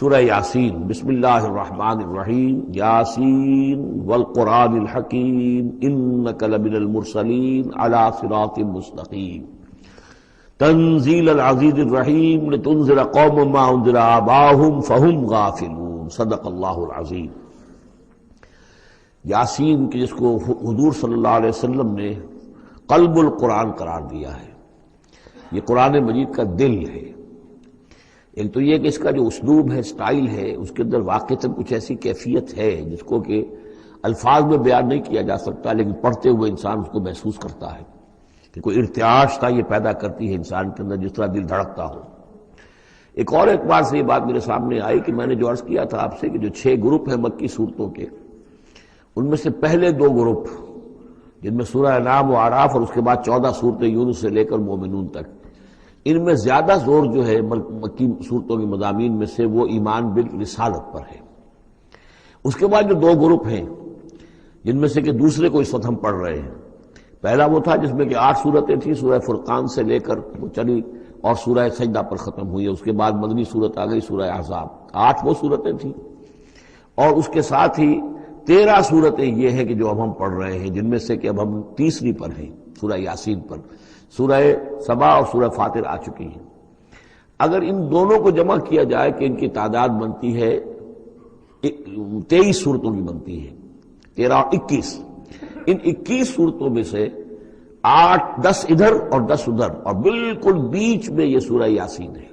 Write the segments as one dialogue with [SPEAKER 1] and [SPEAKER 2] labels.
[SPEAKER 1] سورہ یاسین۔ بسم اللہ الرحمن الرحیم۔ یاسین والقرآن الحکیم انک لمن المرسلین علی صراط مستقیم تنزیل العزیز الرحیم لتنذر قوما ما انذر آباؤہم فہم غافلون۔ صدق اللہ العظیم۔ یاسین کے جس کو حضور صلی اللہ علیہ وسلم نے قلب القرآن قرار دیا ہے، یہ قرآن مجید کا دل ہے۔ ایک تو یہ کہ اس کا جو اسلوب ہے، سٹائل ہے، اس کے اندر واقعتاً کچھ ایسی کیفیت ہے جس کو کہ الفاظ میں بیان نہیں کیا جا سکتا، لیکن پڑھتے ہوئے انسان اس کو محسوس کرتا ہے کہ کوئی ارتعاش تھا یہ پیدا کرتی ہے انسان کے اندر، جس طرح دل دھڑکتا ہو۔ ایک اور اعتبار سے یہ بات میرے سامنے آئی کہ میں نے جو عرض کیا تھا آپ سے کہ جو 6 گروپ ہیں مکی صورتوں کے، ان میں سے پہلے 2 گروپ جن میں سورہ انعام و اعراف اور اس کے بعد 14 صورتیں یونس سے لے کر مومنون تک، ان میں زیادہ زور جو ہے مکی صورتوں کے مضامین میں سے وہ ایمان بالرسالت پر ہے۔ اس کے بعد جو 2 گروپ ہیں جن میں سے کہ دوسرے کو اس وقت ہم پڑھ رہے ہیں، پہلا وہ تھا جس میں کہ 8 صورتیں تھیں، سورہ فرقان سے لے کر وہ چلی اور سورہ سجدہ پر ختم ہوئی، اس کے بعد مدنی صورت آ گئی سورہ احزاب، 8 وہ صورتیں تھیں، اور اس کے ساتھ ہی 13 صورتیں یہ ہیں کہ جو اب ہم پڑھ رہے ہیں، جن میں سے کہ اب ہم تیسری پر ہیں، سورہ یاسین پر۔ سورہ سبا اور سورہ فاطر آ چکی ہیں۔ اگر ان دونوں کو جمع کیا جائے کہ ان کی تعداد بنتی ہے 23 صورتوں کی بنتی ہے، 13 اور 21۔ ان 21 صورتوں میں سے 10 ادھر اور 10 ادھر، اور بالکل بیچ میں یہ سورہ یاسین ہے۔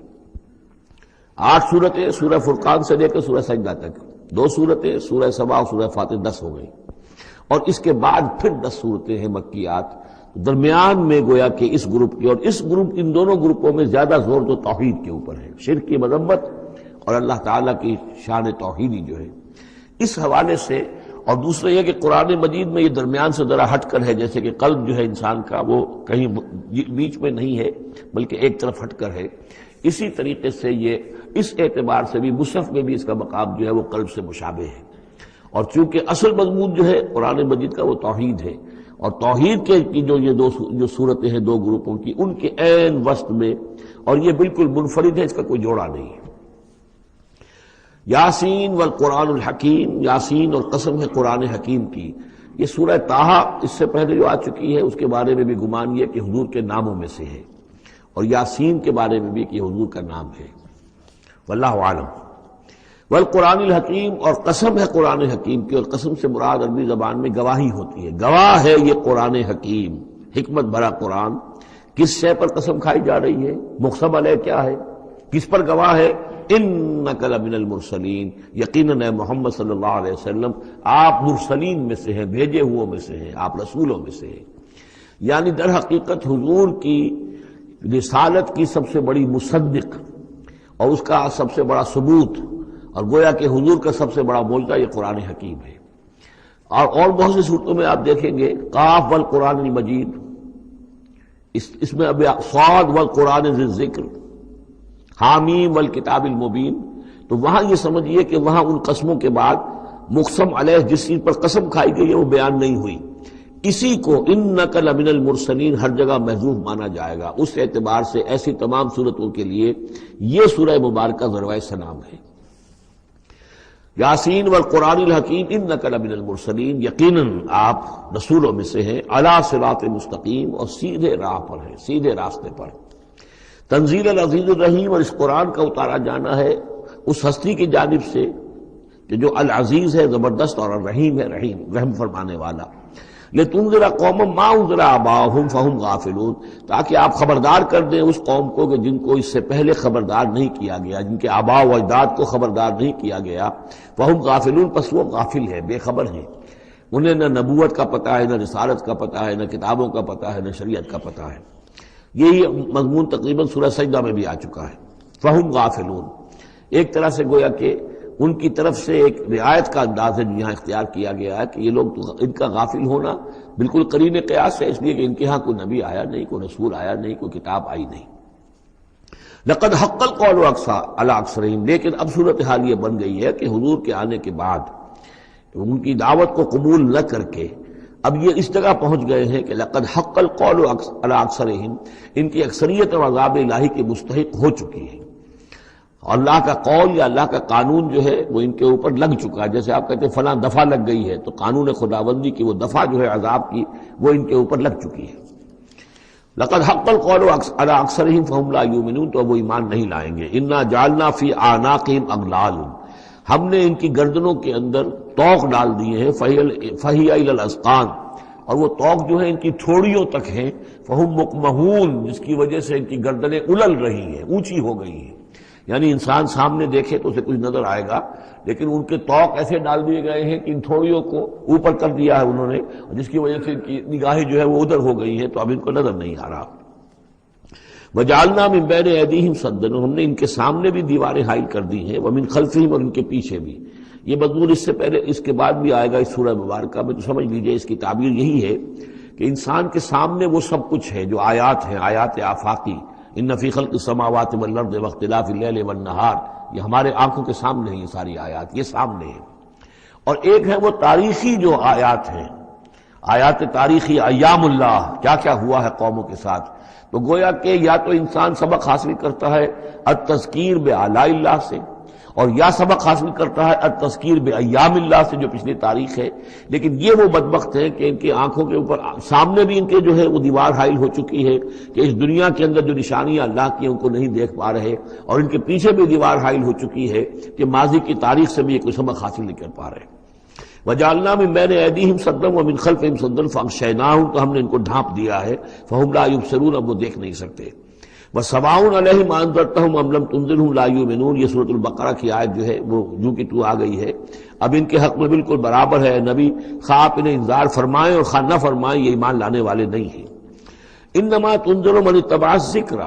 [SPEAKER 1] 8 صورتیں سورہ فرقان سے لے کر سورہ سجدہ تک، 2 صورتیں سورہ سبا اور سورہ فاطر، 10 ہو گئی، اور اس کے بعد پھر 10 صورتیں ہیں مکیات۔ درمیان میں گویا کہ اس گروپ کی اور اس گروپ، ان دونوں گروپوں میں زیادہ زور تو توحید کے اوپر ہے، شرک کی مذمت اور اللہ تعالیٰ کی شان توحیدی جو ہے، اس حوالے سے۔ اور دوسرا یہ کہ قرآن مجید میں یہ درمیان سے ذرا ہٹ کر ہے، جیسے کہ قلب جو ہے انسان کا وہ کہیں بیچ میں نہیں ہے بلکہ ایک طرف ہٹ کر ہے، اسی طریقے سے یہ اس اعتبار سے بھی مصحف میں بھی اس کا مقام جو ہے وہ قلب سے مشابہ ہے۔ اور چونکہ اصل مضمون جو ہے قرآن مجید کا وہ توحید ہے، اور توحید کے کی جو صورتیں ہیں 2 گروپوں کی، ان کے عین وسط میں، اور یہ بالکل منفرد ہے، اس کا کوئی جوڑا نہیں ہے۔ یاسین والقرآن الحکیم، یاسین اور قسم ہے قرآن حکیم کی۔ یہ سورہ طٰہٰ اس سے پہلے جو آ چکی ہے، اس کے بارے میں بھی گمان یہ کہ حضور کے ناموں میں سے ہے، اور یاسین کے بارے میں بھی کہ حضور کا نام ہے، واللہ اعلم۔ والقرآن الحکیم، اور قسم ہے قرآن حکیم کی، اور قسم سے مراد عربی زبان میں گواہی ہوتی ہے، گواہ ہے یہ قرآن حکیم، حکمت بھرا قرآن۔ کس شے پر قسم کھائی جا رہی ہے؟ مقسم علیہ کیا ہے؟ کس پر گواہ ہے؟ انک لمن المرسلین، یقیناً اے محمد صلی اللہ علیہ وسلم آپ مرسلین میں سے ہیں، بھیجے ہوئوں میں سے ہیں، آپ رسولوں میں سے ہیں۔ یعنی در حقیقت حضور کی رسالت کی سب سے بڑی مصدق اور اس کا سب سے بڑا ثبوت، اور گویا کہ حضور کا سب سے بڑا معجزہ یہ قرآن حکیم ہے۔ اور بہت سی صورتوں میں آپ دیکھیں گے قاف والقرآن المجید، اس میں اب صاد والقرآن ذی الذکر، حامیم والکتاب المبین، تو وہاں یہ سمجھیے کہ وہاں ان قسموں کے بعد مقسم علیہ جس چیز پر قسم کھائی گئی ہے وہ بیان نہیں ہوئی، اسی کو انک لمن المرسلین ہر جگہ محذوف مانا جائے گا۔ اس اعتبار سے ایسی تمام صورتوں کے لیے یہ سورہ مبارکہ ذروۂ سلام ہے۔ یاسین والقرآن الحکیم انک لمن المرسلین، یقیناً آپ رسولوں میں سے ہیں، علی صراط مستقیم، اور سیدھے راہ پر ہیں، سیدھے راستے پر۔ تنزیل العزیز الرحیم، اور اس قرآن کا اتارا جانا ہے اس ہستی کی جانب سے کہ جو العزیز ہے، زبردست، اور الرحیم ہے، رحم فرمانے والا۔ لتنذر قوما ما انذر آباؤہم فہم غافلون، تاکہ آپ خبردار کر دیں اس قوم کو کہ جن کو اس سے پہلے خبردار نہیں کیا گیا، جن کے آباء و اجداد کو خبردار نہیں کیا گیا، فہم غافلون، پس وہ غافل ہے، بے خبر ہیں، انہیں نہ نبوت کا پتہ ہے، نہ رسالت کا پتہ ہے، نہ کتابوں کا پتہ ہے، نہ شریعت کا پتہ ہے۔ یہی مضمون تقریباً سورہ سجدہ میں بھی آ چکا ہے، فہم غافلون۔ ایک طرح سے گویا کہ ان کی طرف سے ایک رعایت کا انداز ہے یہاں اختیار کیا گیا ہے کہ یہ لوگ تو ان کا غافل ہونا بالکل قرین قیاس ہے، اس لیے کہ ان کے ہاں کوئی نبی آیا نہیں، کوئی رسول آیا نہیں، کوئی کتاب آئی نہیں۔ لقد حق القول علی اکثرہم، لیکن اب صورتحال یہ بن گئی ہے کہ حضور کے آنے کے بعد ان کی دعوت کو قبول نہ کر کے اب یہ اس جگہ پہنچ گئے ہیں کہ لقد حق القول علی اکثرہم، ان کی اکثریت اور عذاب الہی کے مستحق ہو چکی ہے۔ اور اللہ کا قول یا اللہ کا قانون جو ہے وہ ان کے اوپر لگ چکا ہے. جیسے آپ کہتے ہیں فلاں دفعہ لگ گئی ہے، تو قانون خداوندی کی وہ دفعہ جو ہے عذاب کی وہ ان کے اوپر لگ چکی ہے. لقد حق القول علی اکثرہم فہم لا یؤمنون، تو وہ ایمان نہیں لائیں گے. انا جعلنا فی اعناقہم اغلال، ہم نے ان کی گردنوں کے اندر طوق ڈال دیے ہیں. فہی الی الاذقان، اور وہ طوق جو ہے ان کی تھوڑیوں تک ہیں. فہم مقمحون، جس کی وجہ سے ان کی گردنیں الل رہی ہیں، اونچی ہو گئی ہیں. یعنی انسان سامنے دیکھے تو اسے کچھ نظر آئے گا، لیکن ان کے طوق ایسے ڈال دیے گئے ہیں کہ ان تھوڑیوں کو اوپر کر دیا ہے انہوں نے، جس کی وجہ سے ان کی نگاہیں جو ہے وہ ادھر ہو گئی ہیں، تو اب ان کو نظر نہیں آ رہا. وجعلنا من بین ایدیہم سدا، ہم نے ان کے سامنے بھی دیواریں حائل کر دی ہیں، ومن خلفہم، اور ان کے پیچھے بھی. یہ مضمون اس سے پہلے اس کے بعد بھی آئے گا اس سورہ مبارکہ میں، تو سمجھ لیجئے اس کی تعبیر یہی ہے کہ انسان کے سامنے وہ سب کچھ ہے جو آیات ہیں، آیات آفاقی. ان فی خلق السماوات والارض واختلاف اللیل والنہار، یہ ہمارے آنکھوں کے سامنے ہیں، یہ ساری آیات یہ سامنے ہیں. اور ایک ہے وہ تاریخی جو آیات ہیں، آیات تاریخی، ایام اللہ، کیا کیا ہوا ہے قوموں کے ساتھ. تو گویا کہ یا تو انسان سبق حاصل کرتا ہے التذکیر بآلاء اللہ سے، اور یا سبق حاصل کرتا ہے التذکیر بایام اللہ سے جو پچھلی تاریخ ہے. لیکن یہ وہ بدبخت ہے کہ ان کی آنکھوں کے اوپر سامنے بھی ان کے جو ہے وہ دیوار حائل ہو چکی ہے کہ اس دنیا کے اندر جو نشانیاں اللہ کی ان کو نہیں دیکھ پا رہے، اور ان کے پیچھے بھی دیوار حائل ہو چکی ہے کہ ماضی کی تاریخ سے بھی یہ کوئی سبق حاصل نہیں کر پا رہے. وجعلنا من بین ایدیہم سدا ومن خلفہم سدا فاغشیناہم، تو ہم نے ان کو ڈھانپ دیا ہے. فہم لا یبصرون، اب وہ دیکھ نہیں سکتے. وَسَوَاءٌ عَلَيْهِمْ أَنذَرْتَهُمْ أَمْ لَمْ تُنذِرْهُمْ لَا يُؤْمِنُونَ، یہ سورۃ البقرہ کی آیت جو ہے وہ جو کہ تو آ گئی ہے. اب ان کے حق میں بالکل برابر ہے، نبی خواہ آپ انہیں انذار فرمائیں اور خواہ نہ فرمائیں، یہ ایمان لانے والے نہیں ہیں. انما تنذر من اتبع الذکر،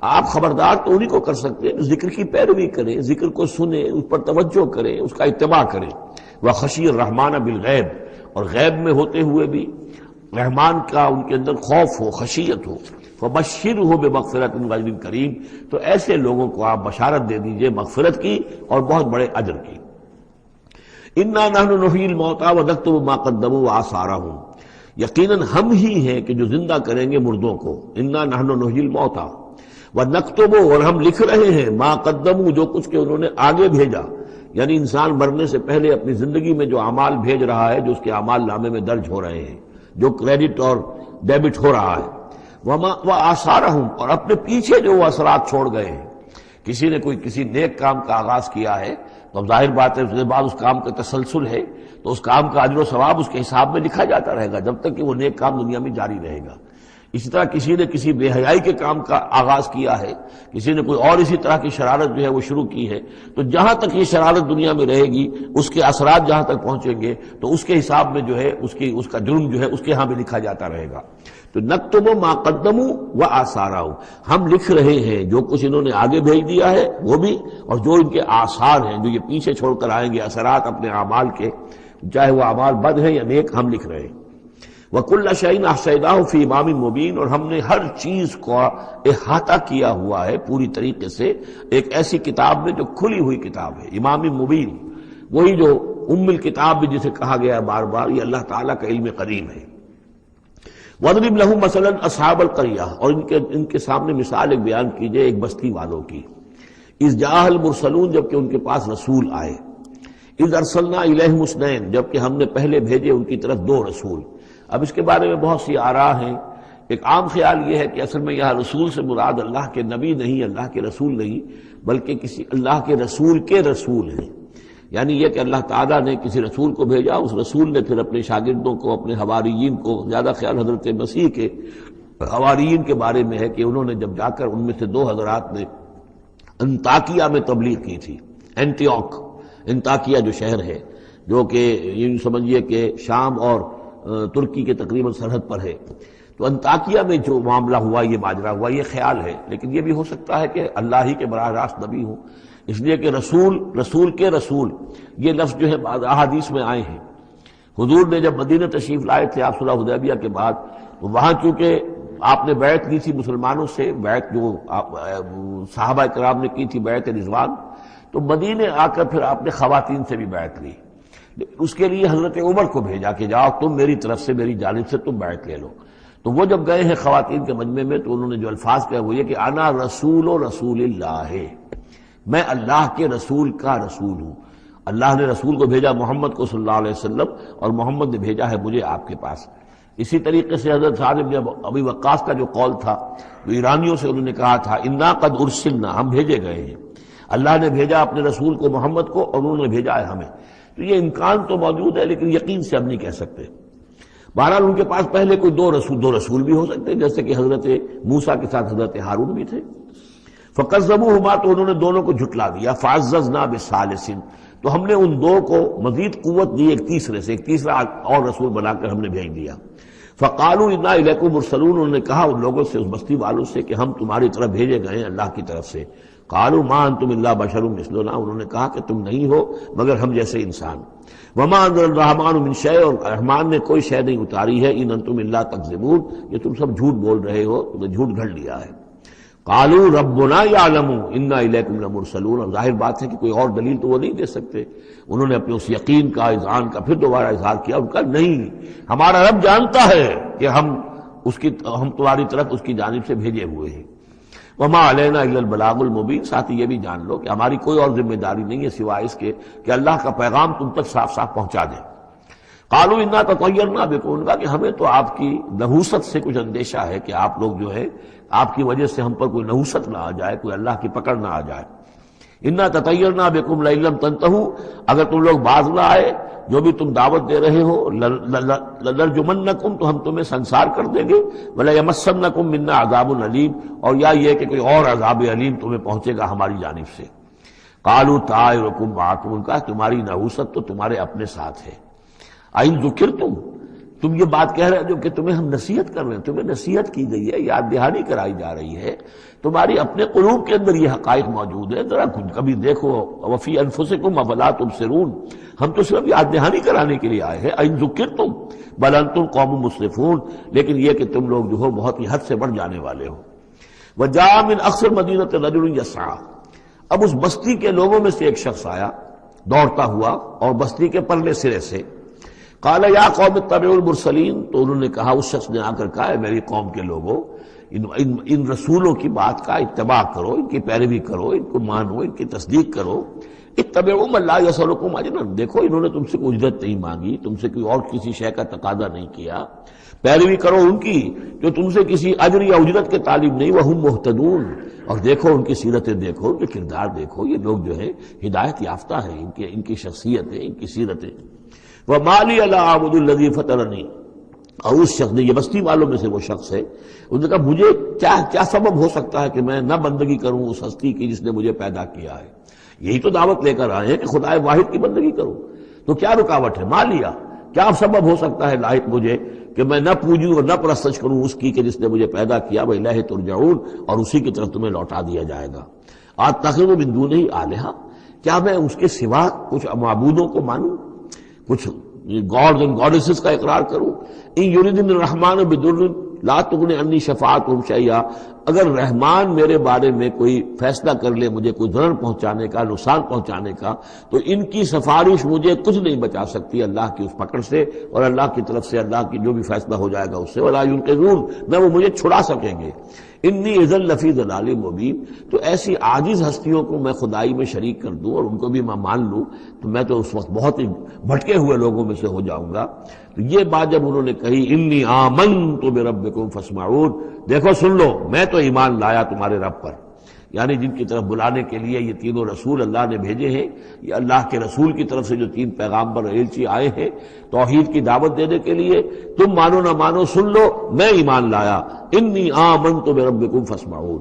[SPEAKER 1] آپ خبردار تو انہی کو کر سکتے ہیں ذکر کی پیروی کریں، ذکر کو سنیں، اس پر توجہ کریں، اس کا اتباع کریں. وَخَشِيَ الرَّحْمَٰنَ بِالْغَیب، اور غیب میں ہوتے ہوئے بھی رحمان کا ان کے اندر خوف ہو، خشیت ہو. فَبَشِّرْهُ بِمَغْفِرَةٍ وَأَجْرٍ کریم، تو ایسے لوگوں کو آپ بشارت دے دیجئے مغفرت کی اور بہت بڑے اجر کی. اِنَّا نَحْنُ نُحْيِي الْمَوْتَىٰ وَنَكْتُبُ مَا قَدَّمُوا وَآثَارَهُم، یقیناً ہم ہی ہیں کہ جو زندہ کریں گے مردوں کو. اِنَّا نَحْنُ نُحْيِي الْمَوْتَىٰ وَنَكْتُبُ، اور ہم لکھ رہے ہیں مَا قَدَّمُوا، جو کچھ کہ انہوں نے آگے بھیجا. یعنی انسان مرنے سے پہلے اپنی زندگی میں جو اعمال بھیج رہا ہے، جو اس کے اعمال نامے میں درج ہو رہے ہیں، جو کریڈٹ اور ڈیبٹ ہو رہا ہے. وآثارہم، اور اپنے پیچھے جو وہ اثرات چھوڑ گئے ہیں. کسی نے کوئی کسی نیک کام کا آغاز کیا ہے تو ظاہر بات ہے اس کے بعد اس کام کا تسلسل ہے، تو اس کام کا اجر و ثواب اس کے حساب میں لکھا جاتا رہے گا جب تک کہ وہ نیک کام دنیا میں جاری رہے گا. اسی طرح کسی نے کسی بے حیائی کے کام کا آغاز کیا ہے، کسی نے کوئی اور اسی طرح کی شرارت جو ہے وہ شروع کی ہے، تو جہاں تک یہ شرارت دنیا میں رہے گی، اس کے اثرات جہاں تک پہنچیں گے تو اس کے حساب میں جو ہے اس کا جرم جو ہے اس کے ہاں بھی لکھا جاتا رہے گا. تو نکتب ما قدموا وآثارہم، ہم لکھ رہے ہیں جو کچھ انہوں نے آگے بھیج دیا ہے وہ بھی، اور جو ان کے آثار ہیں جو یہ پیچھے چھوڑ کر آئیں گے اثرات اپنے اعمال کے، چاہے وہ اعمال بد ہیں یا نیک، ہم لکھ رہے ہیں. وَكُلَّ شَيْءٍ أَحْصَيْنَاهُ فِي إِمَامٍ مُبِينٍ، اور ہم نے ہر چیز کو احاطہ کیا ہوا ہے پوری طریقے سے ایک ایسی کتاب میں جو کھلی ہوئی کتاب ہے. امام مبین، وہی جو ام الکتاب بھی جسے کہا گیا ہے بار بار، یہ اللہ تعالیٰ کا علم قدیم ہے. وَاضْرِبْ لَهُم مَثَلًا أَصْحَابَ الْقَرْيَةِ، اور ان کے سامنے مثال ایک بیان کیجئے ایک بستی والوں کی. اِذْ جَاءَ الْمُرْسَلُونَ، جبکہ ان کے پاس رسول آئے. اِذْ أَرْسَلْنَا إِلَيْهِمُ اثْنَيْنِ، جبکہ ہم نے پہلے بھیجے ان کی طرف دو رسول. اب اس کے بارے میں بہت سی آراء ہیں. ایک عام خیال یہ ہے کہ اصل میں یہاں رسول سے مراد اللہ کے نبی نہیں، اللہ کے رسول نہیں، بلکہ کسی اللہ کے رسول ہیں. یعنی یہ کہ اللہ تعالیٰ نے کسی رسول کو بھیجا، اس رسول نے پھر اپنے شاگردوں کو، اپنے حواریین کو، زیادہ خیال حضرت مسیح کے حواریین کے بارے میں ہے کہ انہوں نے جب جا کر ان میں سے دو حضرات نے انطاکیہ میں تبلیغ کی تھی. انطاکیہ جو شہر ہے، جو کہ یہ سمجھیے کہ شام اور ترکی کے تقریباً سرحد پر ہے، تو انطاکیہ میں جو معاملہ ہوا، یہ ماجرا ہوا، یہ خیال ہے. لیکن یہ بھی ہو سکتا ہے کہ اللہ ہی کے براہ راست نبی ہوں، اس لیے کہ رسول کے رسول یہ لفظ جو ہے بعض احادیث میں آئے ہیں. حضور نے جب مدینہ تشریف لائے تھے آپ صلح حدیبیہ کے بعد، تو وہاں چونکہ آپ نے بیعت لی تھی مسلمانوں سے، بیعت جو صحابہ کرام نے کی تھی بیعت رضوان، تو مدینے آ کر پھر آپ نے خواتین سے بھی بیعت لی. اس کے لیے حضرت عمر کو بھیجا کہ جاؤ تم میری طرف سے، میری جانب سے تم بیعت لے لو. تو وہ جب گئے ہیں خواتین کے مجمع میں تو انہوں نے جو الفاظ کہا وہ یہ کہ انا رسول اللہ، میں اللہ کے رسول کا رسول ہوں. اللہ نے رسول کو بھیجا محمد کو صلی اللہ علیہ وسلم، اور محمد نے بھیجا ہے مجھے آپ کے پاس. اسی طریقے سے حضرت سعد بن ابی وقاص کا جو قول تھا، جو ایرانیوں سے انہوں نے کہا تھا انا قد ارسلنا، ہم بھیجے گئے ہیں، اللہ نے بھیجا اپنے رسول کو محمد کو اور انہوں نے بھیجا ہے ہمیں. تو یہ امکان تو موجود ہے لیکن یقین سے ہم نہیں کہہ سکتے. بہرحال ان کے پاس پہلے کوئی دو رسول بھی ہو سکتے ہیں، جیسے کہ حضرت موسیٰ کے ساتھ حضرت ہارون بھی تھے. فکذبوہما، تو انہوں نے دونوں کو جھٹلا دیا. فعززنا بثالث، تو ہم نے ان دو کو مزید قوت دی ایک تیسرے سے، ایک تیسرا اور رسول بنا کر ہم نے بھیج دیا. فقالوا انا الیکم مرسلون، انہوں نے کہا ان لوگوں سے، اس بستی والوں سے، کہ ہم تمہاری طرف بھیجے گئے ہیں اللہ کی طرف سے. قالوا ما انتم الا بشر مثلنا، انہوں نے کہا کہ تم نہیں ہو مگر ہم جیسے انسان. وما انزل الرحمن من شیء، اور رحمان نے کوئی شے نہیں اتاری ہے. ان انتم الا تکذبون، یہ تم سب جھوٹ بول رہے ہو، تم نے جھوٹ گھڑ لیا ہے. قالوا ربنا یعلم انا الیکم لمرسلون، اور ظاہر بات ہے کہ کوئی اور دلیل تو وہ نہیں دے سکتے. انہوں نے اپنے اس یقین کا، اذعان کا پھر دوبارہ اظہار کیا. ان کا نہیں، ہمارا رب جانتا ہے کہ ہم تمہاری طرف اس کی جانب سے بھیجے ہوئے ہیں. وما علینا الا البلاغ المبین، ساتھ یہ بھی جان لو کہ ہماری کوئی اور ذمہ داری نہیں ہے سوائے اس کے کہ اللہ کا پیغام تم تک صاف صاف پہنچا دیں. قالوا انا تطیرنا بکم، ان کا کہ ہمیں تو آپ کی نحوست سے کچھ اندیشہ ہے کہ آپ لوگ جو ہے آپ کی وجہ سے ہم پر کوئی نحوست نہ آ جائے، کوئی اللہ کی پکڑ نہ آ جائے. انا تطیرنا بکم لئن لم تنتہوا، اگر تم لوگ باز نہ آئے جو بھی تم دعوت دے رہے ہو، لنرجمنکم، تو ہم تمہیں سنسار کر دیں گے. ولیمسنکم منا عذاب علیم، اور یا یہ کہ کوئی اور عذاب علیم تمہیں پہنچے گا ہماری جانب سے. قالوا طائرکم معکم، ان کا تمہاری نحوست تو تمہارے اپنے ساتھ ہے. این ذکرتم، تم یہ بات کہہ رہے ہو کہ تمہیں ہم نصیحت کر رہے ہیں، تمہیں نصیحت کی گئی ہے، یاد دہانی کرائی جا رہی ہے، تمہاری اپنے قلوب کے اندر یہ حقائق موجود ہے، ذرا کبھی دیکھو. وفی انفسکم افلا تبصرون، ہم تو صرف یاد دہانی کرانے کے لیے آئے ہیں. این ذکرتم بل انتم قوم مسرفون، لیکن یہ کہ تم لوگ جو ہو بہت ہی حد سے بڑھ جانے والے ہو. وجاء من اقصى المدینة رجل یسعى، اب اس بستی کے لوگوں میں سے ایک شخص آیا دوڑتا ہوا، اور بستی کے پرلے سرے سے. قال یا قوم اتبعوا المرسلین، تو انہوں نے کہا، اس شخص نے آ کر کہا، ہے میری قوم کے لوگوں، ان رسولوں کی بات کا اتباع کرو، ان کی پیروی کرو، ان کو مانو، ان کی تصدیق کرو. اتبعوا من لا یسألکم اجرا، دیکھو انہوں نے تم سے کوئی اجرت نہیں مانگی، تم سے کوئی اور کسی شے کا تقاضا نہیں کیا. پیروی کرو ان کی جو تم سے کسی اجر یا اجرت کے طالب نہیں. وہم مہتدون، اور دیکھو ان کی سیرتیں، دیکھو ان کے کردار، دیکھو یہ لوگ جو ہے ہدایت یافتہ ہیں، ان کی شخصیتیں، ان کی سیرتیں. وَمَا لِيَ لَا أَعْبُدُ الَّذِي فَطَرَنِي، اور اس شخص نے، یہ بستی والوں میں سے وہ شخص ہے، انہوں نے کہا مجھے کیا سبب ہو سکتا ہے کہ میں نہ بندگی کروں اس ہستی کی جس نے مجھے پیدا کیا ہے. یہی تو دعوت لے کر آئے ہیں کہ خدا واحد کی بندگی کروں، تو کیا رکاوٹ ہے؟ ما لیا، کیا سبب ہو سکتا ہے لاحق مجھے کہ میں نہ پوجوں اور نہ پرستش کروں اس کی کہ جس نے مجھے پیدا کیا. وَإِلَيْهِ تُرْجَعُونَ، اور اسی کی طرف تمہیں لوٹا دیا جائے گا. أَتَّخِذُ مِن دُونِهِ آلِهَةً، کیا میں اس کے سوا کچھ معبودوں کو مانوں، کچھ گاڈز اینڈ گاڈیسز کا اقرار کروں. ان یریدن الرحمن بضر لا تغنی عنی شفاعتهم شیئا، اگر رحمان میرے بارے میں کوئی فیصلہ کر لے مجھے کوئی ضرر پہنچانے کا، نقصان پہنچانے کا، تو ان کی سفارش مجھے کچھ نہیں بچا سکتی اللہ کی اس پکڑ سے، اور اللہ کی طرف سے اللہ کی جو بھی فیصلہ ہو جائے گا اس سے. ولا ينقذون، نہ وہ مجھے چھڑا سکیں گے. انی اذا لفی ضلال مبین، تو ایسی عاجز ہستیوں کو میں خدائی میں شریک کر دوں اور ان کو بھی میں مان لوں تو میں تو اس وقت بہت ہی بھٹکے ہوئے لوگوں میں سے ہو جاؤں گا. تو یہ بات جب انہوں نے کہی، انی آمنت بربکم فاسمعون، دیکھو سن لو میں تو ایمان لایا تمہارے رب پر، یعنی جن کی طرف بلانے کے لیے یہ تینوں رسول اللہ نے بھیجے ہیں، یہ اللہ کے رسول کی طرف سے جو تین پیغامبر ایلچی آئے ہیں توحید کی دعوت دینے کے لیے، تم مانو نہ مانو سن لو میں ایمان لایا. انی آمنت بربکم فاسمعون.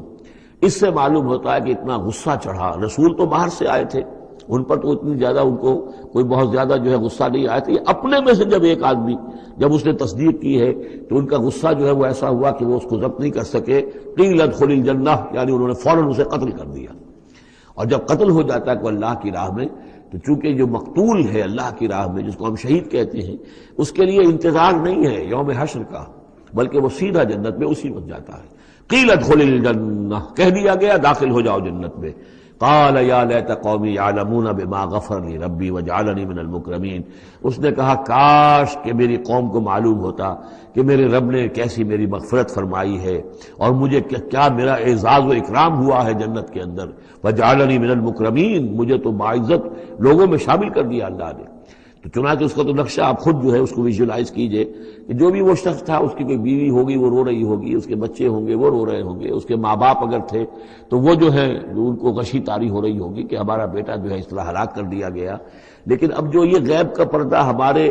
[SPEAKER 1] اس سے معلوم ہوتا ہے کہ اتنا غصہ چڑھا. رسول تو باہر سے آئے تھے، ان پر تو اتنی زیادہ ان کو کوئی بہت زیادہ جو ہے غصہ نہیں آیا تھا. یہ اپنے میں سے جب ایک آدمی جب اس نے تصدیق کی ہے تو ان کا غصہ جو ہے وہ ایسا ہوا کہ وہ اس کو ضبط نہیں کر سکے. قیل ادخل الجنہ، یعنی انہوں نے فوراً اسے قتل کر دیا. اور جب قتل ہو جاتا ہے کوئی اللہ کی راہ میں، تو چونکہ جو مقتول ہے اللہ کی راہ میں جس کو ہم شہید کہتے ہیں، اس کے لیے انتظار نہیں ہے یوم حشر کا، بلکہ وہ سیدھا جنت میں اسی وقت جاتا ہے. قیل ادخل الجنہ، کہہ دیا گیا داخل ہو جاؤ جنت میں. قال یا لیت قومی یعلمون بما غفر لی ربی وجعلنی من المکرمین، اس نے کہا کاش کہ میری قوم کو معلوم ہوتا کہ میرے رب نے کیسی میری مغفرت فرمائی ہے اور مجھے کیا میرا اعزاز و اکرام ہوا ہے جنت کے اندر، وجعلنی من المکرمین، مجھے تو باعزت لوگوں میں شامل کر دیا اللہ نے۔ تو چنانچہ اس کا تو نقشہ آپ خود جو ہے اس کو ویژولائز کیجئے کہ جو بھی وہ شخص تھا، اس کی کوئی بیوی ہوگی وہ رو رہی ہوگی، اس کے بچے ہوں گے وہ رو رہے ہوں گے، اس کے ماں باپ اگر تھے تو وہ جو ہے ان کو غشی طاری ہو رہی ہوگی کہ ہمارا بیٹا جو ہے اس طرح ہلاک کر دیا گیا۔ لیکن اب جو یہ غیب کا پردہ ہمارے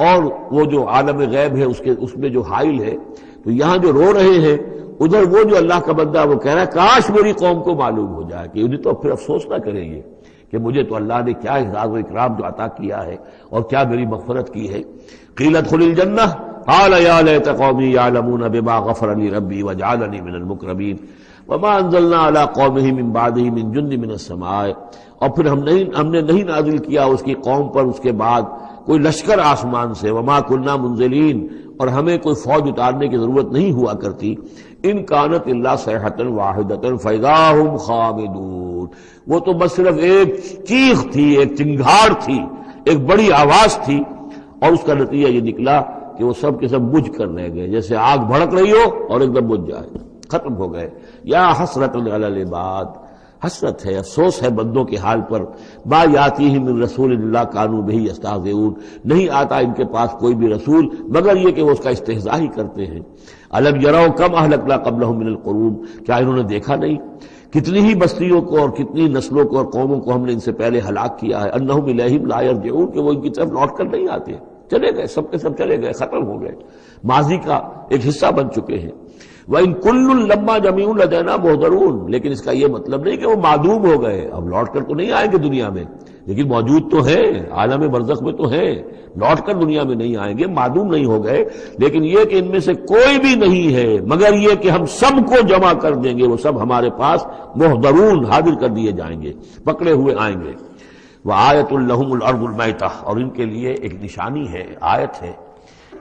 [SPEAKER 1] اور وہ جو عالم غیب ہے اس میں جو حائل ہے، تو یہاں جو رو رہے ہیں ادھر وہ جو اللہ کا بندہ وہ کہہ رہا ہے کاش میری قوم کو معلوم ہو جائے کہ انہیں تو پھر افسوس نہ کریں گے کہ مجھے تو اللہ نے کیا اعزاز و اکرام جو عطا کیا ہے اور کیا میری مغفرت کی ہے۔ قیل ادخل الجنہ قال یا لیت قومی یعلمون بما غفر لی ربی وجعلنی من المکرمین وما انزلنا علی قومہ من بعدہ من جند من السماء، اور پھر ہم نے نہیں نازل کیا اس کی قوم پر اس کے بعد کوئی لشکر آسمان سے، وما کنا منزلین، اور ہمیں کوئی فوج اتارنے کی ضرورت نہیں ہوا کرتی، ان کانت الا صیحۃ واحدۃ فاذا ھم خامدون، وہ تو بس صرف ایک چیخ تھی، ایک چنگھاڑ تھی، ایک بڑی آواز تھی، اور اس کا نتیجہ یہ نکلا کہ وہ سب کے سب بجھ کر رہ گئے، جیسے آگ بھڑک رہی ہو اور ایک دم بجھ جائے، ختم ہو گئے۔ یا حسرۃ علی العباد، حسرت ہے، افسوس ہے بندوں کے حال پر، ما یاتیہم من رسول اللہ کانوا بہ یستہزئون، نہیں آتا ان کے پاس کوئی بھی رسول مگر یہ کہ وہ اس کا استہزاء ہی کرتے ہیں۔ الم یروا کم اہلکنا قبلہم من القرون، کیا انہوں نے دیکھا نہیں کتنی ہی بستیوں کو اور کتنی نسلوں کو اور قوموں کو ہم نے ان سے پہلے ہلاک کیا ہے، انہم الیہم لا یرجعون، کہ وہ ان کی طرف لوٹ کر نہیں آتے، چلے گئے، سب کے سب چلے گئے، ختم ہو گئے، ماضی کا ایک حصہ بن چکے ہیں۔ وَإِن كُلٌّ لَمَّا جَمِيعٌ لَدَيْنَا مُحْضَرُونَ، لیکن اس کا یہ مطلب نہیں کہ وہ معدوم ہو گئے، اب لوٹ کر تو نہیں آئیں گے دنیا میں، لیکن موجود تو ہیں، عالم برزخ میں تو ہیں، لوٹ کر دنیا میں نہیں آئیں گے، معدوم نہیں ہو گئے، لیکن یہ کہ ان میں سے کوئی بھی نہیں ہے مگر یہ کہ ہم سب کو جمع کر دیں گے، وہ سب ہمارے پاس محضرون حاضر کر دیے جائیں گے، پکڑے ہوئے آئیں گے۔ وَآیَةٌ لَهُمُ الْأَرْضُ الْمَيْتَةُ، اور ان کے لیے ایک نشانی ہے، آیت ہے،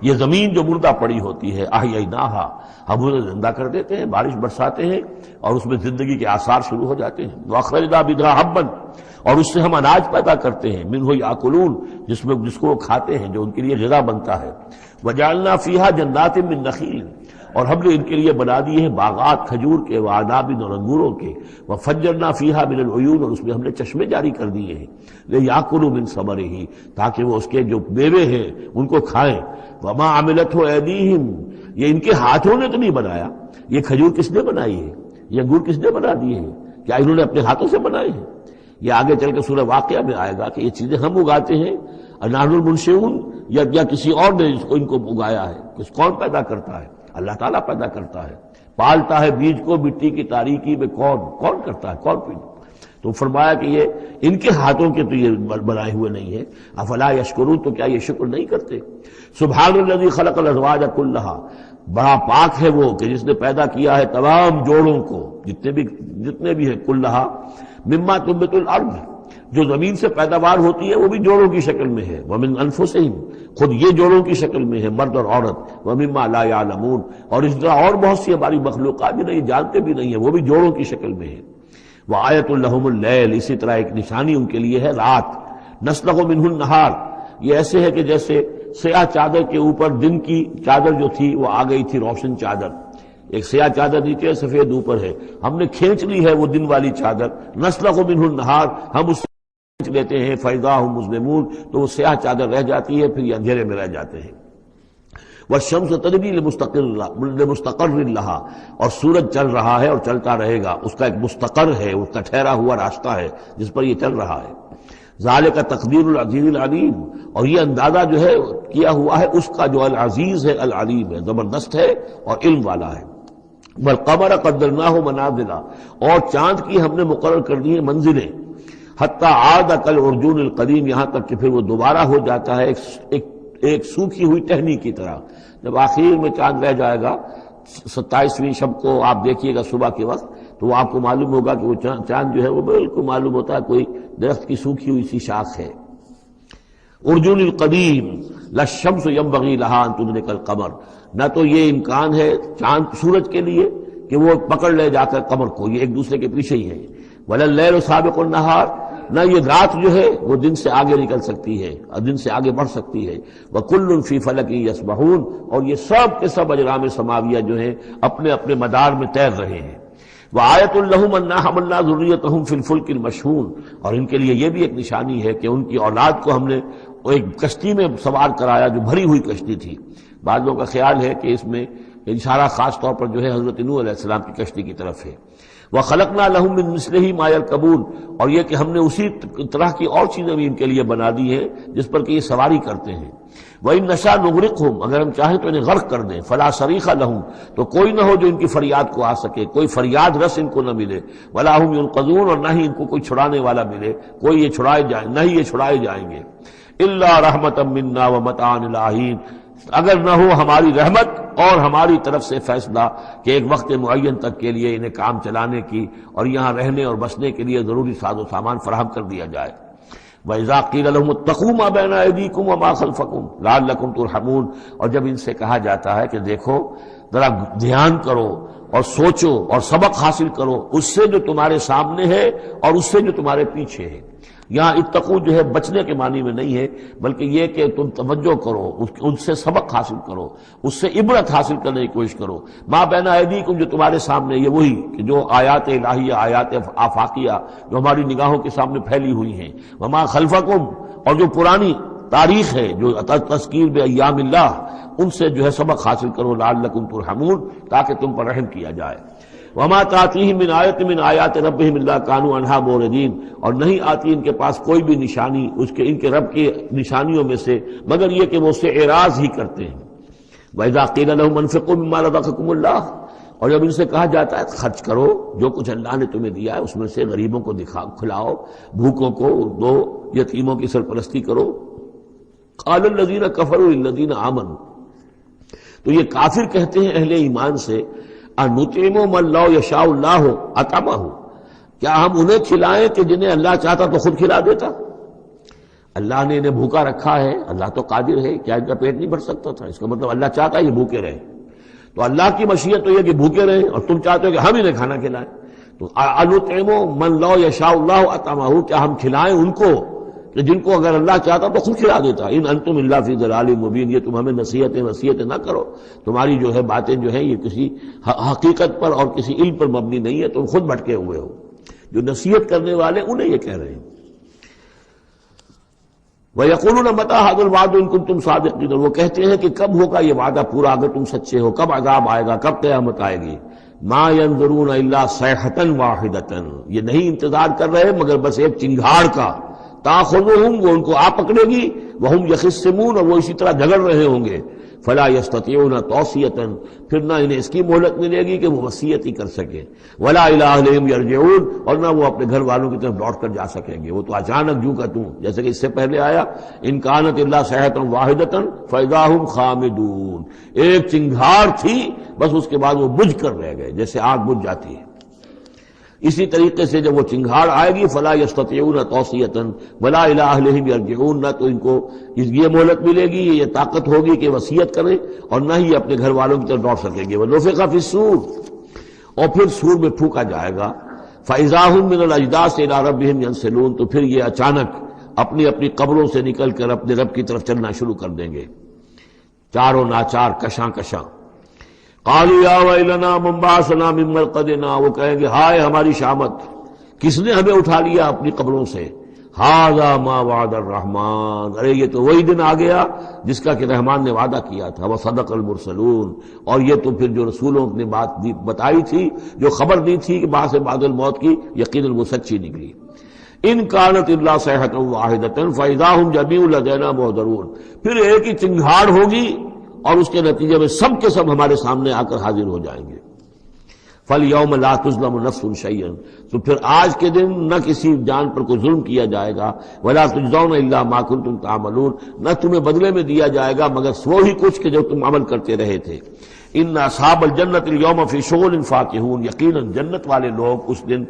[SPEAKER 1] یہ زمین جو مردہ پڑی ہوتی ہے، احییناہا، ہم اسے زندہ کر دیتے ہیں، بارش برساتے ہیں اور اس میں زندگی کے آثار شروع ہو جاتے ہیں۔ وَأَخْرَجْنَا بِهَا حَبًّا، اور اس سے ہم اناج پیدا کرتے ہیں، مِنْهُ یَأْکُلُونَ، جس کو وہ کھاتے ہیں، جو ان کے لیے غذا بنتا ہے۔ وَجَعَلْنَا فِيهَا جَنَّاتٍ مِّن نَخِيلٍ، اور ہم نے ان کے لیے بنا دیے ہیں باغات کھجور کے، وعناب اور انگوروں کے، وفجرنا فیہا من العیون، اور اس میں ہم نے چشمے جاری کر دیے ہیں، لیاکلوا من ثمرہ، تاکہ وہ اس کے جو میوے ہیں ان کو کھائیں۔ وما عملتہ ایدیہم، یہ ان کے ہاتھوں نے تو نہیں بنایا، یہ کھجور کس نے بنائی ہے، یہ انگور کس نے بنا دیے ہیں، کیا انہوں نے اپنے ہاتھوں سے بنائے ہیں؟ یہ آگے چل کے سورہ واقعہ میں آئے گا کہ یہ چیزیں ہم اگاتے ہیں، نحن المنشئون، یا کسی اور نے ان کو اگایا ہے، کون پیدا کرتا ہے؟ اللہ تعالیٰ پیدا کرتا ہے، پالتا ہے بیج کو مٹی کی تاریکی میں، کون کرتا ہے، کون پیدا؟ تو فرمایا کہ یہ ان کے ہاتھوں کے تو یہ بنائے ہوئے نہیں ہے۔ افلا یشکرون، تو کیا یہ شکر نہیں کرتے؟ سبحان الذی خلق الازواج کلھا، بڑا پاک ہے وہ کہ جس نے پیدا کیا ہے تمام جوڑوں کو، جتنے بھی ہیں، کلھا مما تنبت الارض، جو زمین سے پیداوار ہوتی ہے وہ بھی جوڑوں کی شکل میں ہے، ومن انفسہم، خود یہ جوڑوں کی شکل میں ہے، مرد اور عورت، ومما لا یعلمون، اور اس طرح اور بہت سی ہماری مخلوقات بھی نہیں جانتے بھی نہیں ہیں، وہ بھی جوڑوں کی شکل میں ہے۔ وآیۃ لہم اللیل، اسی طرح ایک نشانی ان کے لیے ہے رات، نسلخ منہ النہار، یہ ایسے ہے کہ جیسے سیاہ چادر کے اوپر دن کی چادر جو تھی وہ آ گئی تھی روشن چادر، ایک سیاہ چادر نیچے سفید اوپر ہے، ہم نے کھینچ لی ہے وہ دن والی چادر، نسلخ منہ النہار، ہم اس کھینچ لیتے ہیں، فاذا ہم مظلمون، تو وہ سیاہ چادر رہ جاتی ہے، پھر یہ اندھیرے میں رہ جاتے ہیں۔ والشمس تجری لمستقر لہا، اور سورج چل رہا ہے اور چلتا رہے گا، اس کا ایک مستقر ہے، اس کا ٹھہرا ہوا راستہ ہے جس پر یہ چل رہا ہے۔ ذالک تقدیر العزیز العلیم، اور یہ اندازہ جو ہے کیا ہوا ہے اس کا جو العزیز ہے، العلیم ہے، زبردست ہے اور علم والا ہے۔ والقمر قدرناہ منازل، اور چاند کی ہم نے مقرر کر دی ہیں منزلیں، حتی عاد کالعرجون القدیم، یہاں تک کہ پھر وہ دوبارہ ہو جاتا ہے ایک سوکھی ہوئی ٹہنی کی طرح۔ جب آخر میں چاند رہ جائے گا 27ویں شب کو آپ دیکھیے گا صبح کے وقت، تو وہ آپ کو معلوم ہوگا کہ وہ چاند جو ہے وہ بالکل معلوم ہوتا ہے کوئی درخت کی سوکھی ہوئی سی شاخ ہے۔ ارجون القدیم للشمس ينبغي لها ان تدرك القمر، نہ تو یہ امکان ہے چاند سورج کے لیے کہ وہ پکڑ لے جا کر قمر کو، یہ ایک دوسرے کے پیچھے ہی ہے۔ وَلَلَّيْلُ سَابِقُ النَّهَارِ، نہ یہ رات جو ہے وہ دن سے آگے نکل سکتی ہے اور دن سے آگے بڑھ سکتی ہے. وَكُلٌّ فِي فَلَكٍ يَسْبَحُونَ، اور یہ سب کے سب اجرام سماویہ جو ہیں اپنے اپنے مدار میں تیر رہے ہیں. وَآیَةٌ لَهُمْ أَنَّا حَمَلْنَا ذُرِّيَّتَهُمْ فِي الْفُلْكِ الْمَشْحُونِ، اور ان کے لیے یہ بھی ایک نشانی ہے کہ ان کی اولاد کو ہم نے ایک کشتی میں سوار کرایا جو بھری ہوئی کشتی تھی. بعض لوگوں کا خیال ہے کہ اس میں اشارہ خاص طور پر جو ہے حضرت نوح علیہ السلام کی کشتی کی طرف ہے. وَخَلَقْنَا لَهُم مِّن مِّثْلِهِ مَا يَرْكَبُونَ، اور یہ کہ ہم نے اسی طرح کی اور چیزیں بھی ان کے لیے بنا دی ہیں جس پر کہ یہ سواری کرتے ہیں. وَإِن نَّشَأْ نُغْرِقْهُمْ، اگر ہم چاہیں تو انہیں غرق کر دیں. فَلَا صَرِيخَ لَهُمْ، تو کوئی نہ ہو جو ان کی فریاد کو آ سکے، کوئی فریاد رس ان کو نہ ملے. وَلَا هُمْ يُنقَذُونَ، اور نہ ہی ان کو کوئی چھڑانے والا ملے، کوئی یہ چھڑائے جائیں، نہ ہی یہ چھڑائے جائیں گے. إِلَّا رَحْمَةً مِّنَّا وَمَتَاعًا إِلَىٰ حِينٍ، اگر نہ ہو ہماری رحمت اور ہماری طرف سے فیصلہ کہ ایک وقت معین تک کے لیے انہیں کام چلانے کی اور یہاں رہنے اور بسنے کے لیے ضروری ساز و سامان فراہم کر دیا جائے. وَإِذَا قِيلَ لَهُمُ اتَّقُوا مَا بَيْنَ أَيْدِيكُمْ وَمَا خَلْفَكُمْ لَعَلَّكُمْ تُرْحَمُونَ، اور جب ان سے کہا جاتا ہے کہ دیکھو ذرا دھیان کرو اور سوچو اور سبق حاصل کرو اس سے جو تمہارے سامنے ہے اور اس سے جو تمہارے پیچھے ہے. یہاں اتقو جو ہے بچنے کے معنی میں نہیں ہے، بلکہ یہ کہ تم توجہ کرو، ان سے سبق حاصل کرو، اس سے عبرت حاصل کرنے کی کوشش کرو. ما بین ایدیکم، جو تمہارے سامنے، یہ وہی کہ جو آیات الہیہ، آیات آفاقیہ جو ہماری نگاہوں کے سامنے پھیلی ہوئی ہیں. وما خلفکم، اور جو پرانی تاریخ ہے جو تذکیر بایام اللہ، ان سے جو ہے سبق حاصل کرو. لعلکم ترحمون، تاکہ تم پر رحم کیا جائے. وما تاتیہم من آیت من آیات ربہم الا کانوا عنہا معرضین، اور نہیں آتی ان کے پاس کوئی بھی نشانی اس کے ان کے رب کی نشانیوں میں سے مگر یہ کہ وہ اس سے اعراض ہی کرتے ہیں. وَإِذَا قِيلَ لَهُمْ أَنفِقُوا مِمَّا رَزَقَكُمُ اللَّهُ، اور جب ان سے کہا جاتا ہے خرچ کرو جو کچھ اللہ نے تمہیں دیا ہے اس میں سے، غریبوں کو کھلاؤ، بھوکوں کو دو، یتیموں کی سرپرستی کرو. قَالَ الَّذِينَ كَفَرُوا لِلَّذِينَ آمَنُوا، تو یہ کافر کہتے ہیں اہل ایمان سے، اَنُطْعِمُ مَن لَّوْ يَشَاءُ اللَّهُ أَطْعَمَهُ، کیا ہم انہیں کھلائیں کہ جنہیں اللہ چاہتا تو خود کھلا دیتا؟ اللہ نے انہیں بھوکا رکھا ہے، اللہ تو قادر ہے، کیا ان کا پیٹ نہیں بھر سکتا تھا؟ اس کا مطلب اللہ چاہتا ہے یہ بھوکے رہیں، تو اللہ کی مشیت تو یہ کہ بھوکے رہیں، اور تم چاہتے ہو کہ ہم انہیں کھانا کھلائیں. تو اَنُطْعِمُ مَن لَّوْ يَشَاءُ اللَّهُ أَطْعَمَهُ، کیا ہم کھلائیں ان کو کہ جن کو اگر اللہ چاہتا تو خود کھلا دیتا. ان انتم الا فی ضلال مبین، یہ تم ہمیں نصیحتیں نہ کرو، تمہاری جو ہے باتیں جو ہیں یہ کسی حقیقت پر اور کسی علم پر مبنی نہیں ہے، تم خود بھٹکے ہوئے ہو. جو نصیحت کرنے والے انہیں یہ کہہ رہے ہیں. وَيَقُولُونَ مَتَىٰ هَٰذَا الْوَعْدُ إِن كُنتُمْ صَادِقِينَ، وہ کہتے ہیں کہ کب ہوگا یہ وعدہ پورا اگر تم سچے ہو، کب عذاب آئے گا، کب قیامت آئے گی. مَا يَنظُرُونَ إِلَّا صَيْحَةً وَاحِدَةً، یہ نہیں انتظار کر رہے مگر بس ایک چنگھاڑ کا. تاخذہم، وہ ان کو آ پکڑے گی، وہم یخصمون، اور وہ اسی طرح جھگڑ رہے ہوں گے. فلا یستطیعون توصیۃ، پھر نہ انہیں اس کی مہلت ملے گی کہ وہ وصیت ہی کر سکیں. ولا الی اہلہم یرجعون، اور نہ وہ اپنے گھر والوں کی طرف لوٹ کر جا سکیں گے. وہ تو اچانک جو کا توں، جیسے کہ اس سے پہلے آیا ان کانت الا صیحۃ واحدۃ فاذا هم خامدون، ایک چنگھاڑ تھی بس اس کے بعد وہ بجھ کر رہ گئے جیسے آگ بجھ جاتی ہے. اسی طریقے سے جب وہ چنگھاڑ آئے گی فلا یستطیعون توصیۃ ولا الی اہلہم یرجعون، نہ تو ان کو یہ مہلت ملے گی، یہ طاقت ہوگی کہ وصیت کریں، اور نہ ہی اپنے گھر والوں کی طرف لوٹ سکیں گے. ونفخ فی الصور، اور پھر سور میں پھونکا جائے گا. فاذا هم من الاجداث الی ربہم ینسلون، تو پھر یہ اچانک اپنی اپنی قبروں سے نکل کر اپنے رب کی طرف چلنا شروع کر دیں گے، چاروں ناچار کشاں کشاں. قالوا یا ویلنا من بعثنا من مرقدنا، وہ کہیں گے ہائے ہماری شامت، کس نے ہمیں اٹھا لیا اپنی قبروں سے. ھذا ما وعد الرحمن، ارے یہ تو وہی دن آ گیا جس کا کہ رحمان نے وعدہ کیا تھا. وصدق المرسلون، اور یہ تو پھر جو رسولوں نے بات بتائی تھی، جو خبر دی تھی کہ بعد الموت کی، یقیناً وہ سچی نکلی. ان کانت الا صیحۃ واحدۃ فاذا هم جميع لدینا محضرون، پھر ایک ہی چنگھاڑ ہوگی اور اس کے نتیجے میں سب کے سب ہمارے سامنے آ کر حاضر ہو جائیں گے. فَالْيَوْمَ لَا تُظْلَمُ نَفْسٌ شَيْئًا، تو پھر آج کے دن نہ کسی جان پر کوئی ظلم کیا جائے گا. وَلَا تُجْزَوْنَ إِلَّا مَا كُنتُمْ تَعْمَلُونَ، نہ تمہیں بدلے میں دیا جائے گا مگر وہی کچھ کہ جو تم عمل کرتے رہے تھے. إِنَّ أَصْحَابَ الْجَنَّةِ الْيَوْمَ فِي شُغُلٍ فَاكِهُونَ، یقیناً جنت والے لوگ اس دن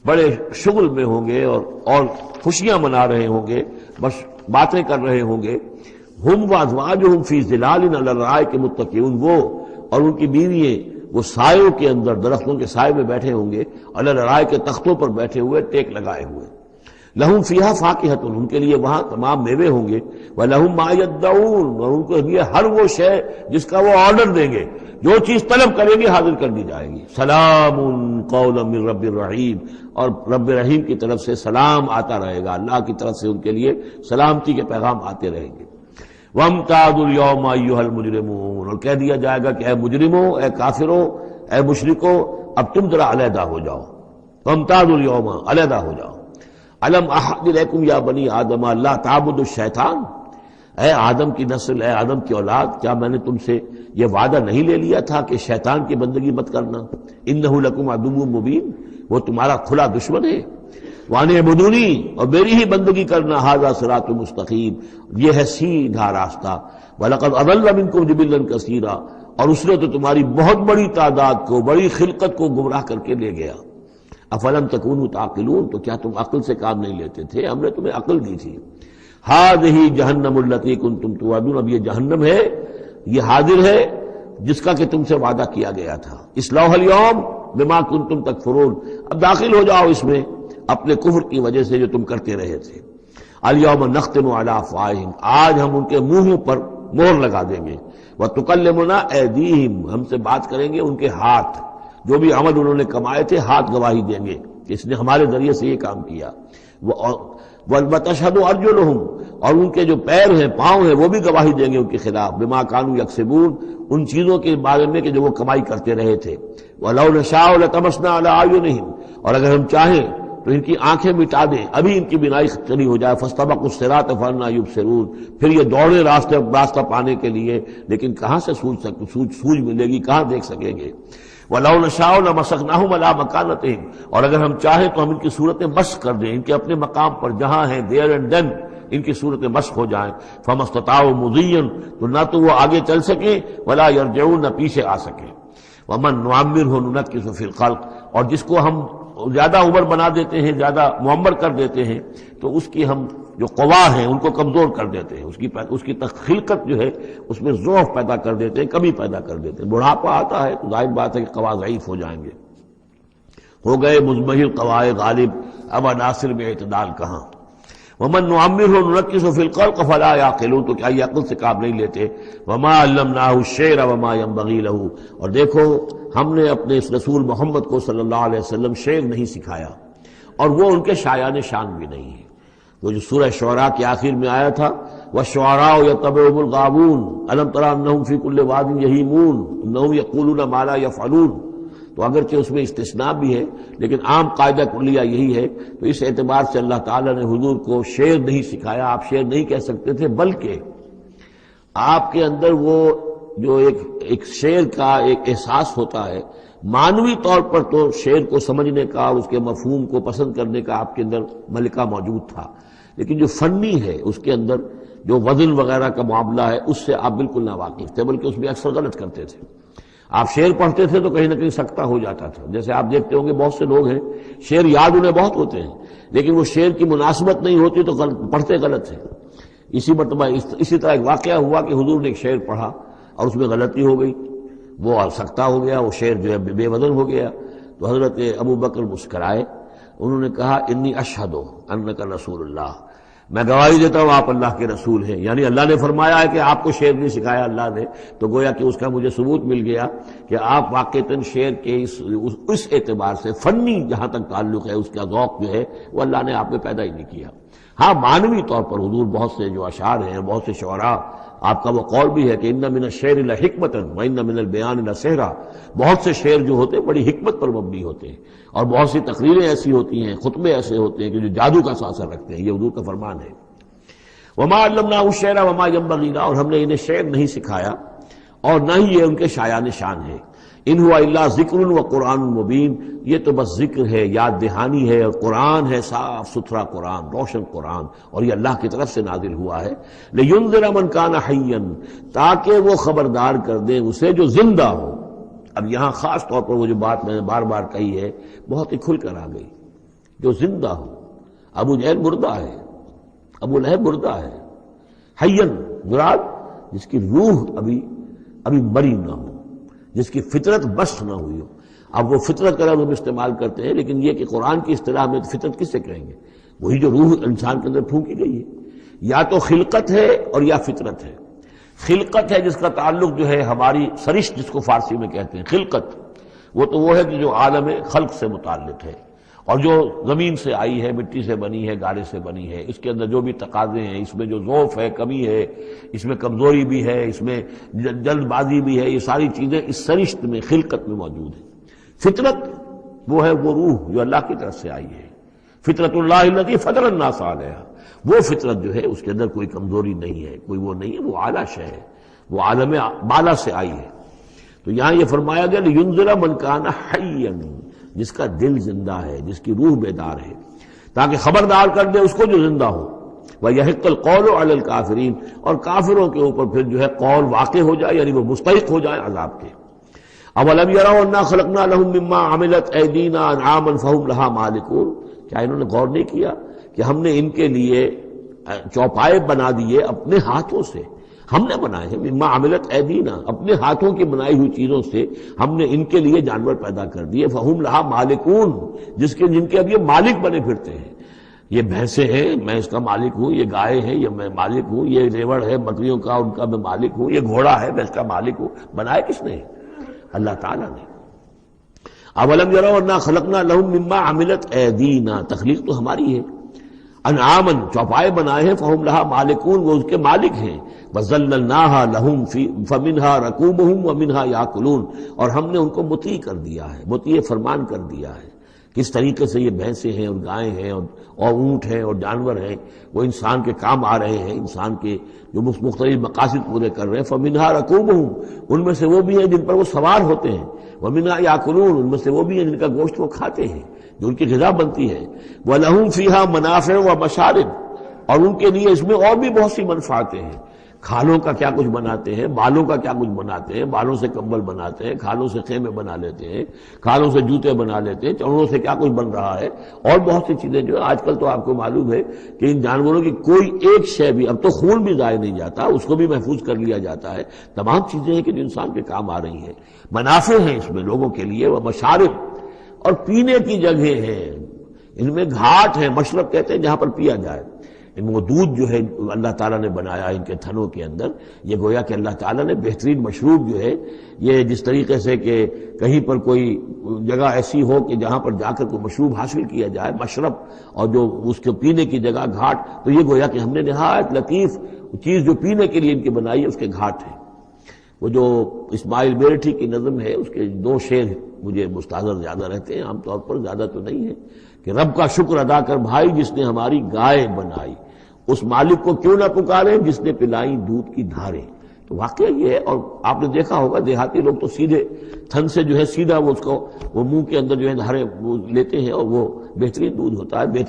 [SPEAKER 1] بڑے شغل میں ہوں گے اور خوشیاں منا رہے ہوں گے، بس باتیں کر رہے ہوں گے. ہم وازواجہم فی ظلال علی الارائک متکئون، وہ اور ان کی بیوییں وہ سایوں کے اندر درختوں کے سائے میں بیٹھے ہوں گے، علی الارائک کے تختوں پر بیٹھے ہوئے، ٹیک لگائے ہوئے۔ لہم فیہا فاکہۃ، ان کے لیے وہاں تمام میوے ہوں گے، ولہم ما یدعون، اور ان کے لیے ہر وہ شے جس کا وہ آرڈر دیں گے، جو چیز طلب کریں گے حاضر کر دی جائے گی۔ سلام قولا من رب الرحیم، اور رب رحیم کی طرف سے سلام آتا رہے گا، اللہ کی طرف سے ان کے لیے سلامتی کے پیغام آتے رہیں گے۔ وَامْتَازُوا الْيَوْمَ أَيُّهَا الْمُجْرِمُونَ، اور کہہ دیا جائے گا کہ اے مجرموں، اے کافروں، اے مشرکوں، اب تم ذرا علیحدہ ہو جاؤ۔ وَامْتَازُوا الْيَوْمَ، علیحدہ ہو جاؤ۔ أَلَمْ أَعْهَدْ إِلَيْكُمْ يَا بَنِي آدَمَ أَلَّا تَعْبُدُوا الشَّيْطَانَ، اے آدم کی نسل، اے آدم کی اولاد، کیا میں نے تم سے یہ وعدہ نہیں لے لیا تھا کہ شیطان کی بندگی مت کرنا؟ إِنَّهُ لَكُمْ عَدُوٌّ مُبِينٌ، وہ تمہارا کھلا دشمن ہے۔ وَأَنِ اعْبُدُونِي، اور میری ہی بندگی کرنا، هَذَا صِرَاطٌ مُسْتَقِيمٌ، یہ ہے سیدھا راستہ۔ وَلَقَدْ أَضَلَّ مِنكُمْ جِبِلًّا كَثِيرًا، اور اس نے تو تمہاری بہت بڑی تعداد کو، بڑی خلقت کو گمراہ کر کے لے گیا۔ افلم تکونوا تعقلون، تو کیا تم عقل سے کام نہیں لیتے تھے؟ ہم نے تمہیں عقل دی تھی۔ ہذہ جہنم التی کنتم توعدون، اب یہ جہنم ہے، یہ حاضر ہے جس کا کہ تم سے وعدہ کیا گیا تھا۔ اصلوها اليوم بما کنتم تکفرون، اب داخل ہو جاؤ اس میں اپنے کفر کی وجہ سے جو تم کرتے رہے تھے۔ الیوم نختم علی افواہہم، آج ہم ان کے منہوں پر مہر لگا دیں گے۔ وتکلمنا ایدیہم، ہم سے بات کریں گے ان کے ہاتھ، جو بھی عمل انہوں نے کمائے تھے ہاتھ گواہی دیں گے کہ اس نے ہمارے ذریعے سے یہ کام کیا۔ وَتَشْهَدُ أَرْجُلُهُمْ، اور ان کے جو پیر ہیں، پاؤں ہیں، وہ بھی گواہی دیں گے ان کے خلاف، بما كانوا يكسبون، ان چیزوں کے بارے میں کہ جو وہ کمائی کرتے رہے تھے۔ وَلَوْ نَشَاءُ لَطَمَسْنَا عَلَىٰ أَعْيُنِهِمْ، اور اگر ہم چاہیں تو ان کی آنکھیں مٹا دیں، ابھی ان کی بینائی چلی ہو جائے۔ فَاسْتَبَقُوا الصِّرَاطَ فَأَنَّىٰ يُبْصِرُونَ، پھر یہ دوڑے راستہ پانے کے لیے، لیکن کہاں سے سوج ملے گی، کہاں دیکھ سکیں گے۔ وَلَوْ نَشَاءُ لَمَسَخْنَاهُمْ عَلَىٰ مَكَانَتِهِمْ، اور اگر ہم چاہیں تو ہم ان کی صورتیں مسخ کر دیں، ان کے اپنے مقام پر جہاں ہیں، there and then ان کی صورتیں مسخ ہو جائیں۔ فَمَا اسْتَطَاعُوا مُضِيًّا، تو نہ تو وہ آگے چل سکیں، وَلَا يَرْجِعُونَ، نہ پیچھے آ سکیں۔ وَمَن نُعَمِّرْهُ نُنَكِّسُ فِي الْخَلْقِ، اور جس کو ہم زیادہ عمر بنا دیتے ہیں، زیادہ معمر کر دیتے ہیں، تو اس کی ہم جو قوا ہیں ان کو کمزور کر دیتے ہیں، اس کی خلقت جو ہے اس میں ضعف پیدا کر دیتے ہیں، کمی پیدا کر دیتے ہیں۔ بڑھاپا آتا ہے تو ظاہر بات ہے کہ قوا ضعیف ہو جائیں گے، ہو گئے مزمحل قوائے غالب، اب عناصر میں اعتدال کہاں۔ وَمَن نُعَمِّرْهُ نُنَكِّسُ فِي الْخَلْقِ فَلَا يَعْقِلُونَ، تو کیا یہ عقل سے کام نہیں لیتے۔ وَمَا عَلَّمْنَاهُ الشِّعْرَ وَمَا يَنبَغِي لَهُ، اور دیکھو ہم نے اپنے اس رسول محمد کو صلی اللہ علیہ وسلم شعر نہیں سکھایا، اور وہ ان کے شایان شان بھی نہیں ہے۔ وہ جو سورہ شعراء کے آخر میں آیا تھا، وَالشُّعَرَاءُ يَتَّبِعُهُمُ الْغَاوُونَ أَلَمْ تَرَ أَنَّهُمْ فِي كُلِّ وَادٍ يَهِيمُونَ إِنَّهُمْ يَقُولُونَ مَا لَا يَفْعَلُونَ، تو اگرچہ اس میں استثناء بھی ہے لیکن عام قاعدہ کلیہ یہی ہے۔ تو اس اعتبار سے اللہ تعالیٰ نے حضور کو شعر نہیں سکھایا، آپ شعر نہیں کہہ سکتے تھے، بلکہ آپ کے اندر وہ جو ایک شعر کا ایک احساس ہوتا ہے، معنوی طور پر تو شعر کو سمجھنے کا، اس کے مفہوم کو پسند کرنے کا آپ کے اندر ملکہ موجود تھا، لیکن جو فنی ہے اس کے اندر جو وزن وغیرہ کا معاملہ ہے اس سے آپ بالکل ناواقف تھے، بلکہ اس میں اکثر غلط کرتے تھے۔ آپ شعر پڑھتے تھے تو کہیں نہ کہیں سکتہ ہو جاتا تھا، جیسے آپ دیکھتے ہوں گے بہت سے لوگ ہیں شعر یاد انہیں بہت ہوتے ہیں، لیکن وہ شعر کی مناسبت نہیں ہوتی تو پڑھتے غلط ہیں۔ اسی مرتبہ اسی طرح ایک واقعہ ہوا کہ حضور نے ایک شعر پڑھا اور اس میں غلطی ہو گئی، وہ سکتہ ہو گیا، وہ شعر جو ہے بے وزن ہو گیا۔ تو حضرت ابو بکر مسکرائے، انہوں نے کہا انی اشہد انک رسول اللہ، میں گواہی دیتا ہوں آپ اللہ کے رسول ہیں، یعنی اللہ نے فرمایا ہے کہ آپ کو شعر نہیں سکھایا اللہ نے، تو گویا کہ اس کا مجھے ثبوت مل گیا کہ آپ واقعتاً شعر کے اس اعتبار سے فنی جہاں تک تعلق ہے، اس کا ذوق جو ہے وہ اللہ نے آپ میں پیدا ہی نہیں کیا۔ ہاں معنوی طور پر حضور بہت سے جو اشعار ہیں، بہت سے شعراء، آپ کا وہ قول بھی ہے کہ ان من الشعر لحکمۃ وان من البیان لسحرا، بہت سے شعر جو ہوتے ہیں بڑی حکمت پر مبنی ہوتے ہیں، اور بہت سی تقریریں ایسی ہوتی ہیں، خطبے ایسے ہوتے ہیں کہ جو جادو کا اثر رکھتے ہیں، یہ حضور کا فرمان ہے۔ وما علمناه الشعر وما ينبغي له، اور ہم نے انہیں شعر نہیں سکھایا اور نہ ہی یہ ان کے شایان شان ہے۔ ان ہوا الا ذکر و قرآن مبین، یہ تو بس ذکر ہے، یاد دہانی ہے، اور قرآن ہے، صاف ستھرا قرآن، روشن قرآن، اور یہ اللہ کی طرف سے نازل ہوا ہے۔ لینذر من کان حیا، تاکہ وہ خبردار کر دیں اسے جو زندہ ہو۔ اب یہاں خاص طور پر وہ جو بات میں نے بار بار کہی ہے بہت ہی کھل کر آ گئی، جو زندہ ہو۔ ابو جہل مردہ ہے، ابو لہب مردہ ہے، حیا مراد جس کی روح ابھی مری نہ ہو، جس کی فطرت بس نہ ہوئی ہو. اب وہ فطرت کا لفظ ہم استعمال کرتے ہیں، لیکن یہ کہ قرآن کی اصطلاح میں فطرت کس سے کہیں گے؟ وہی جو روح انسان کے اندر پھونکی گئی ہے. یا تو خلقت ہے اور یا فطرت ہے. خلقت ہے جس کا تعلق جو ہے ہماری سرشت جس کو فارسی میں کہتے ہیں خلقت، وہ ہے کہ جو عالم خلق سے متعلق ہے اور جو زمین سے آئی ہے، مٹی سے بنی ہے، گارے سے بنی ہے. اس کے اندر جو بھی تقاضے ہیں، اس میں جو ضعف ہے، کمی ہے، اس میں کمزوری بھی ہے، اس میں جلد بازی بھی ہے، یہ ساری چیزیں اس سرشت میں خلقت میں موجود ہیں. فطرت وہ ہے وہ روح جو اللہ کی طرف سے آئی ہے. فطرت اللہ التی فطر الناس علیہا، وہ فطرت جو ہے اس کے اندر کوئی کمزوری نہیں ہے، کوئی وہ نہیں ہے، وہ اعلیٰ شے ہے، وہ عالم بالا سے آئی ہے. تو یہاں یہ فرمایا گیا لینذر من کان حیا، جس کا دل زندہ ہے، جس کی روح بیدار ہے، تاکہ خبردار کر دے اس کو جو زندہ ہو. وَيَحِقَّ الْقَوْلُ عَلَى الْكَافِرِينَ، اور کافروں کے اوپر پھر جو ہے قول واقع ہو جائے، یعنی وہ مستحق ہو جائے عذاب کے. اولم يروا انا خلقنا لهم مما عملت ايدينا انعاما فهم لها مالكون، کیا انہوں نے غور نہیں کیا کہ ہم نے ان کے لیے چوپائے بنا دیے اپنے ہاتھوں سے، ہم نے بنائے ہیں. مما عملت ایدینا، اپنے ہاتھوں کی بنائی ہوئی چیزوں سے ہم نے ان کے لیے جانور پیدا کر دیے. فہم لہا مالکون، جن کے اب یہ مالک بنے پھرتے ہیں. یہ بھینسیں ہیں، میں اس کا مالک ہوں. یہ گائے ہیں، یہ میں مالک ہوں. یہ ریوڑ ہے بکریوں کا، ان کا میں مالک ہوں. یہ گھوڑا ہے، میں اس کا مالک ہوں. بنائے کس نے؟ اللہ تعالیٰ نے. اولم یروا انا خلقنا لهم مما عملت ایدینا، تخلیق تو ہماری ہے. انعاماً، چوپائے بنائے ہیں. فہم لہا مالکون، وہ اس کے مالک ہیں. وَذَلَّلْنَاهَا لَهُمْ فَمِنْهَا رَكُوبُهُمْ وَمِنْهَا يَأْكُلُونَ، اور ہم نے ان کو مطیع کر دیا ہے، مطیع فرمان کر دیا ہے. کس طریقے سے یہ بھینسیں ہیں اور گائیں ہیں اور اونٹ ہیں اور جانور ہیں، وہ انسان کے کام آ رہے ہیں، انسان کے جو مختلف مقاصد پورے کر رہے ہیں. فَمِنْهَا رَكُوبُهُمْ، ان میں سے وہ بھی ہیں جن پر وہ سوار ہوتے ہیں. وَمِنْهَا يَأْكُلُونَ، ان میں سے وہ بھی ہیں جن کا گوشت وہ کھاتے ہیں، جو ان کی غذا بنتی ہے. وَلَهُمْ فِيهَا مَنَافِعُ وَمَشَارِبُ، اور ان کے لیے اس میں اور بھی بہت سی منفعتیں ہیں. کھالوں کا کیا کچھ بناتے ہیں، بالوں کا کیا کچھ بناتے ہیں، بالوں سے کمبل بناتے ہیں، کھالوں سے خیمے بنا لیتے ہیں، کھالوں سے جوتے بنا لیتے ہیں، چمڑوں سے کیا کچھ بن رہا ہے، اور بہت سی چیزیں جو آج کل تو آپ کو معلوم ہے کہ ان جانوروں کی کوئی ایک شے بھی، اب تو خون بھی ضائع نہیں جاتا، اس کو بھی محفوظ کر لیا جاتا ہے. تمام چیزیں ہیں کہ جو انسان کے کام آ رہی ہیں. منافع ہیں اس میں لوگوں کے لیے. وہ مشارب، اور پینے کی جگہیں ہیں. ان میں گھاٹ ہیں، مشرب کہتے ہیں جہاں پر پیا جائے. وہ دودھ جو ہے اللہ تعالیٰ نے بنایا ان کے تھنوں کے اندر، یہ گویا کہ اللہ تعالیٰ نے بہترین مشروب جو ہے، یہ جس طریقے سے کہ کہیں پر کوئی جگہ ایسی ہو کہ جہاں پر جا کر کوئی مشروب حاصل کیا جائے، مشرب، اور جو اس کے پینے کی جگہ گھاٹ، تو یہ گویا کہ ہم نے نہایت لطیف چیز جو پینے کے لیے ان کی بنائی ہے، اس کے گھاٹ ہیں. وہ جو اسماعیل میرٹھی کی نظم ہے، اس کے 2 شعر مجھے مستحضر زیادہ رہتے ہیں، عام طور پر زیادہ تو نہیں ہے، کہ رب کا شکر ادا کر بھائی جس نے ہماری گائے بنائی، اس مالک کو کیوں نہ پکارے جس نے پلائیں دودھ کی دھاریں. تو واقعہ یہ ہے. اور آپ نے دیکھا ہوگا دیہاتی لوگ تو سیدھے تھن سے جو ہے سیدھا وہ اس کو وہ منہ کے اندر جو ہے دھاریں وہ لیتے ہیں، اور وہ بہترین دودھ ہوتا ہے.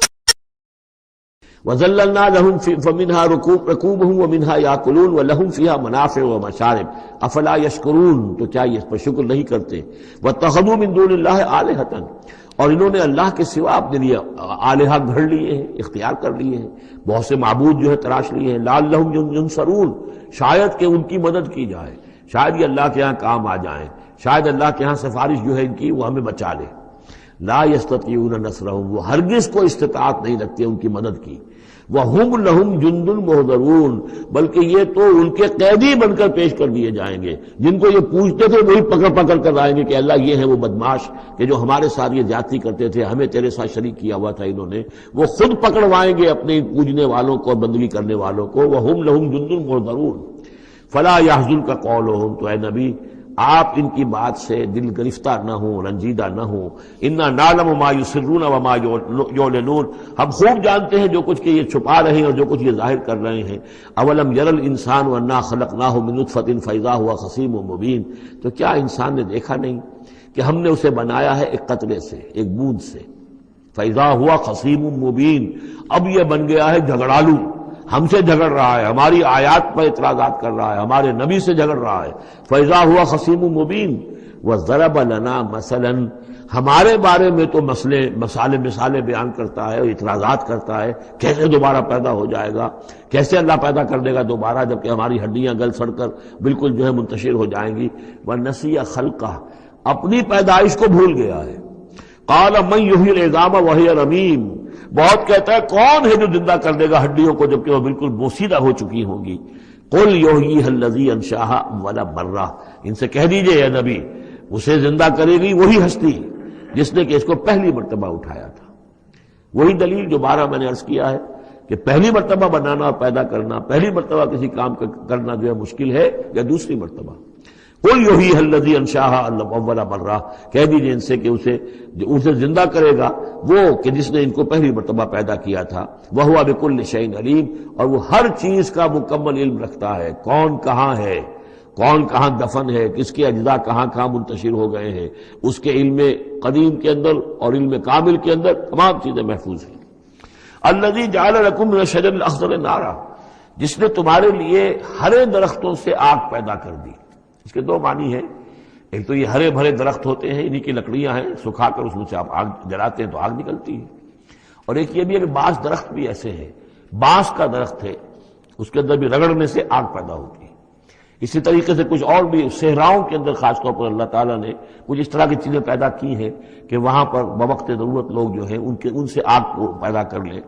[SPEAKER 1] وَذَلَّلْنَا لَهُمْ فَمِنْهَا رَكُوبُهُمْ وَمِنْهَا يَأْكُلُونَ وَلَهُمْ فِيهَا مَنَافِعُ وَمَشَارِبُ أَفَلَا يَشْكُرُونَ، تو کیا یہ اس پر شکر نہیں کرتے. وَاتَّخَذُوا مِن دُونِ اللَّهِ آلِهَةً، اور انہوں نے اللہ کے سوا اپنے لیے آلہہ گھڑ لیے ہیں، اختیار کر لیے ہیں، بہت سے معبود جو ہے تراش لیے ہیں. لَعَلَّهُمْ يُنصَرُونَ، شاید کہ ان کی مدد کی جائے، شاید یہ اللہ کے ہاں کام آ جائیں، شاید اللہ کے ہاں سفارش جو ہے ان کی وہ ہمیں بچا لے. لا يستطيعون نصرهم، وہ ہرگز کو استطاعت نہیں رکھتے ان کی مدد کی. وَهُمْ لَهُمْ جُنْدٌ مُحْضَرُونَ، بلکہ یہ تو ان کے قیدی بن کر پیش کر دیے جائیں گے. جن کو یہ پوچھتے تھے وہی پکڑ پکڑ کر آئیں گے کہ اللہ یہ ہیں وہ بدماش کہ جو ہمارے ساتھ یہ زیادتی کرتے تھے، ہمیں تیرے ساتھ شریک کیا ہوا تھا انہوں نے. وہ خود پکڑوائیں گے اپنے پوجنے والوں کو اور بندگی کرنے والوں کو. وَهُمْ لَهُمْ جُنْدٌ مُحْضَرُونَ فَلَا يَحْزُنْكَ قَوْلُهُمْ، تو اے نبی آپ ان کی بات سے دل گرفتار نہ ہوں، رنجیدہ نہ ہوں. اِنَّا نَعْلَمُ مَا يُسِرُّونَ وَمَا يُعْلِنُونَ، ہم خوب جانتے ہیں جو کچھ کہ یہ چھپا رہے ہیں اور جو کچھ یہ ظاہر کر رہے ہیں. اَوَلَمْ يَرَ الْإِنسَانُ أَنَّا خَلَقْنَاهُ مِن نُطْفَةٍ فَإِذَا هُوَ خَصِيمٌ مُّبِينٌ، تو کیا انسان نے دیکھا نہیں کہ ہم نے اسے بنایا ہے ایک قطرے سے، ایک بوند سے. فَإِذَا هُوَ خَصِيمٌ مُّبِينٌ، اب یہ بن گیا ہے جھگڑالو، ہم سے جھگڑ رہا ہے، ہماری آیات پر اعتراضات کر رہا ہے، ہمارے نبی سے جھگڑ رہا ہے. فَإِذَا هُوَ خَصِيمٌ مُّبِينٌ، وَضَرَبَ لَنَا مَثَلًا، ہمارے بارے میں تو مثالیں بیان کرتا ہے اور اعتراضات کرتا ہے، کیسے دوبارہ پیدا ہو جائے گا، کیسے اللہ پیدا کر دے گا دوبارہ جبکہ ہماری ہڈیاں گل سڑ کر بالکل جو ہے منتشر ہو جائیں گی۔ وَنَسِيَ خَلْقَهُ، اپنی پیدائش کو بھول گیا ہے۔ قَالَ مَنْ يُحْيِي الْعِظَامَ وَهِيَ رَمِيمٌ، بہت کہتا ہے کون ہے جو زندہ کر دے گا ہڈیوں کو جبکہ وہ بالکل بوسیدہ ہو چکی ہوں گی۔ قُلْ يُحْيِيهَا الَّذِي أَنشَأَهَا أَوَّلَ مَرَّةٍ، ان سے کہہ دیجئے اے نبی، اسے زندہ کرے گی وہی ہستی جس نے کہ اس کو پہلی مرتبہ اٹھایا تھا۔ وہی دلیل جو بارہ میں نے عرض کیا ہے کہ پہلی مرتبہ بنانا اور پیدا کرنا، پہلی مرتبہ کسی کام کرنا جو ہے مشکل ہے یا دوسری مرتبہ۔ قُلْ يُحْيِيهَا الَّذِي أَنشَأَهَا أَوَّلَ مَرَّةٍ، کہہ دیجئے ان سے کہ اسے زندہ کرے گا وہ کہ جس نے ان کو پہلی مرتبہ پیدا کیا تھا۔ وَهُوَ بِكُلِّ شَيْءٍ عَلِيمٌ، اور وہ ہر چیز کا مکمل علم رکھتا ہے، کون کہاں ہے، کون کہاں دفن ہے، کس کے اجزاء کہاں کہاں منتشر ہو گئے ہیں، اس کے علم قدیم کے اندر اور علم کامل کے اندر تمام چیزیں محفوظ ہیں۔ الذی جعل لکم من الشجر الاخضر نارا، جس نے تمہارے لیے ہرے درختوں سے آگ پیدا کر دی۔ اس کے دو معنی ہیں، ایک تو یہ ہرے بھرے درخت ہوتے ہیں، انہی کی لکڑیاں ہیں، سکھا کر اس میں سے آپ آگ جلاتے ہیں تو آگ نکلتی ہے، اور ایک یہ بھی ہے کہ بعض درخت بھی ایسے ہیں، بانس کا درخت ہے اس کے اندر بھی رگڑنے سے آگ پیدا ہوتی ہے۔ اسی طریقے سے کچھ اور بھی صحراؤں کے اندر خاص طور پر اللہ تعالیٰ نے کچھ اس طرح کی چیزیں پیدا کی ہیں کہ وہاں پر بوقت ضرورت لوگ جو ہیں ان سے آگ کو پیدا کر لیں۔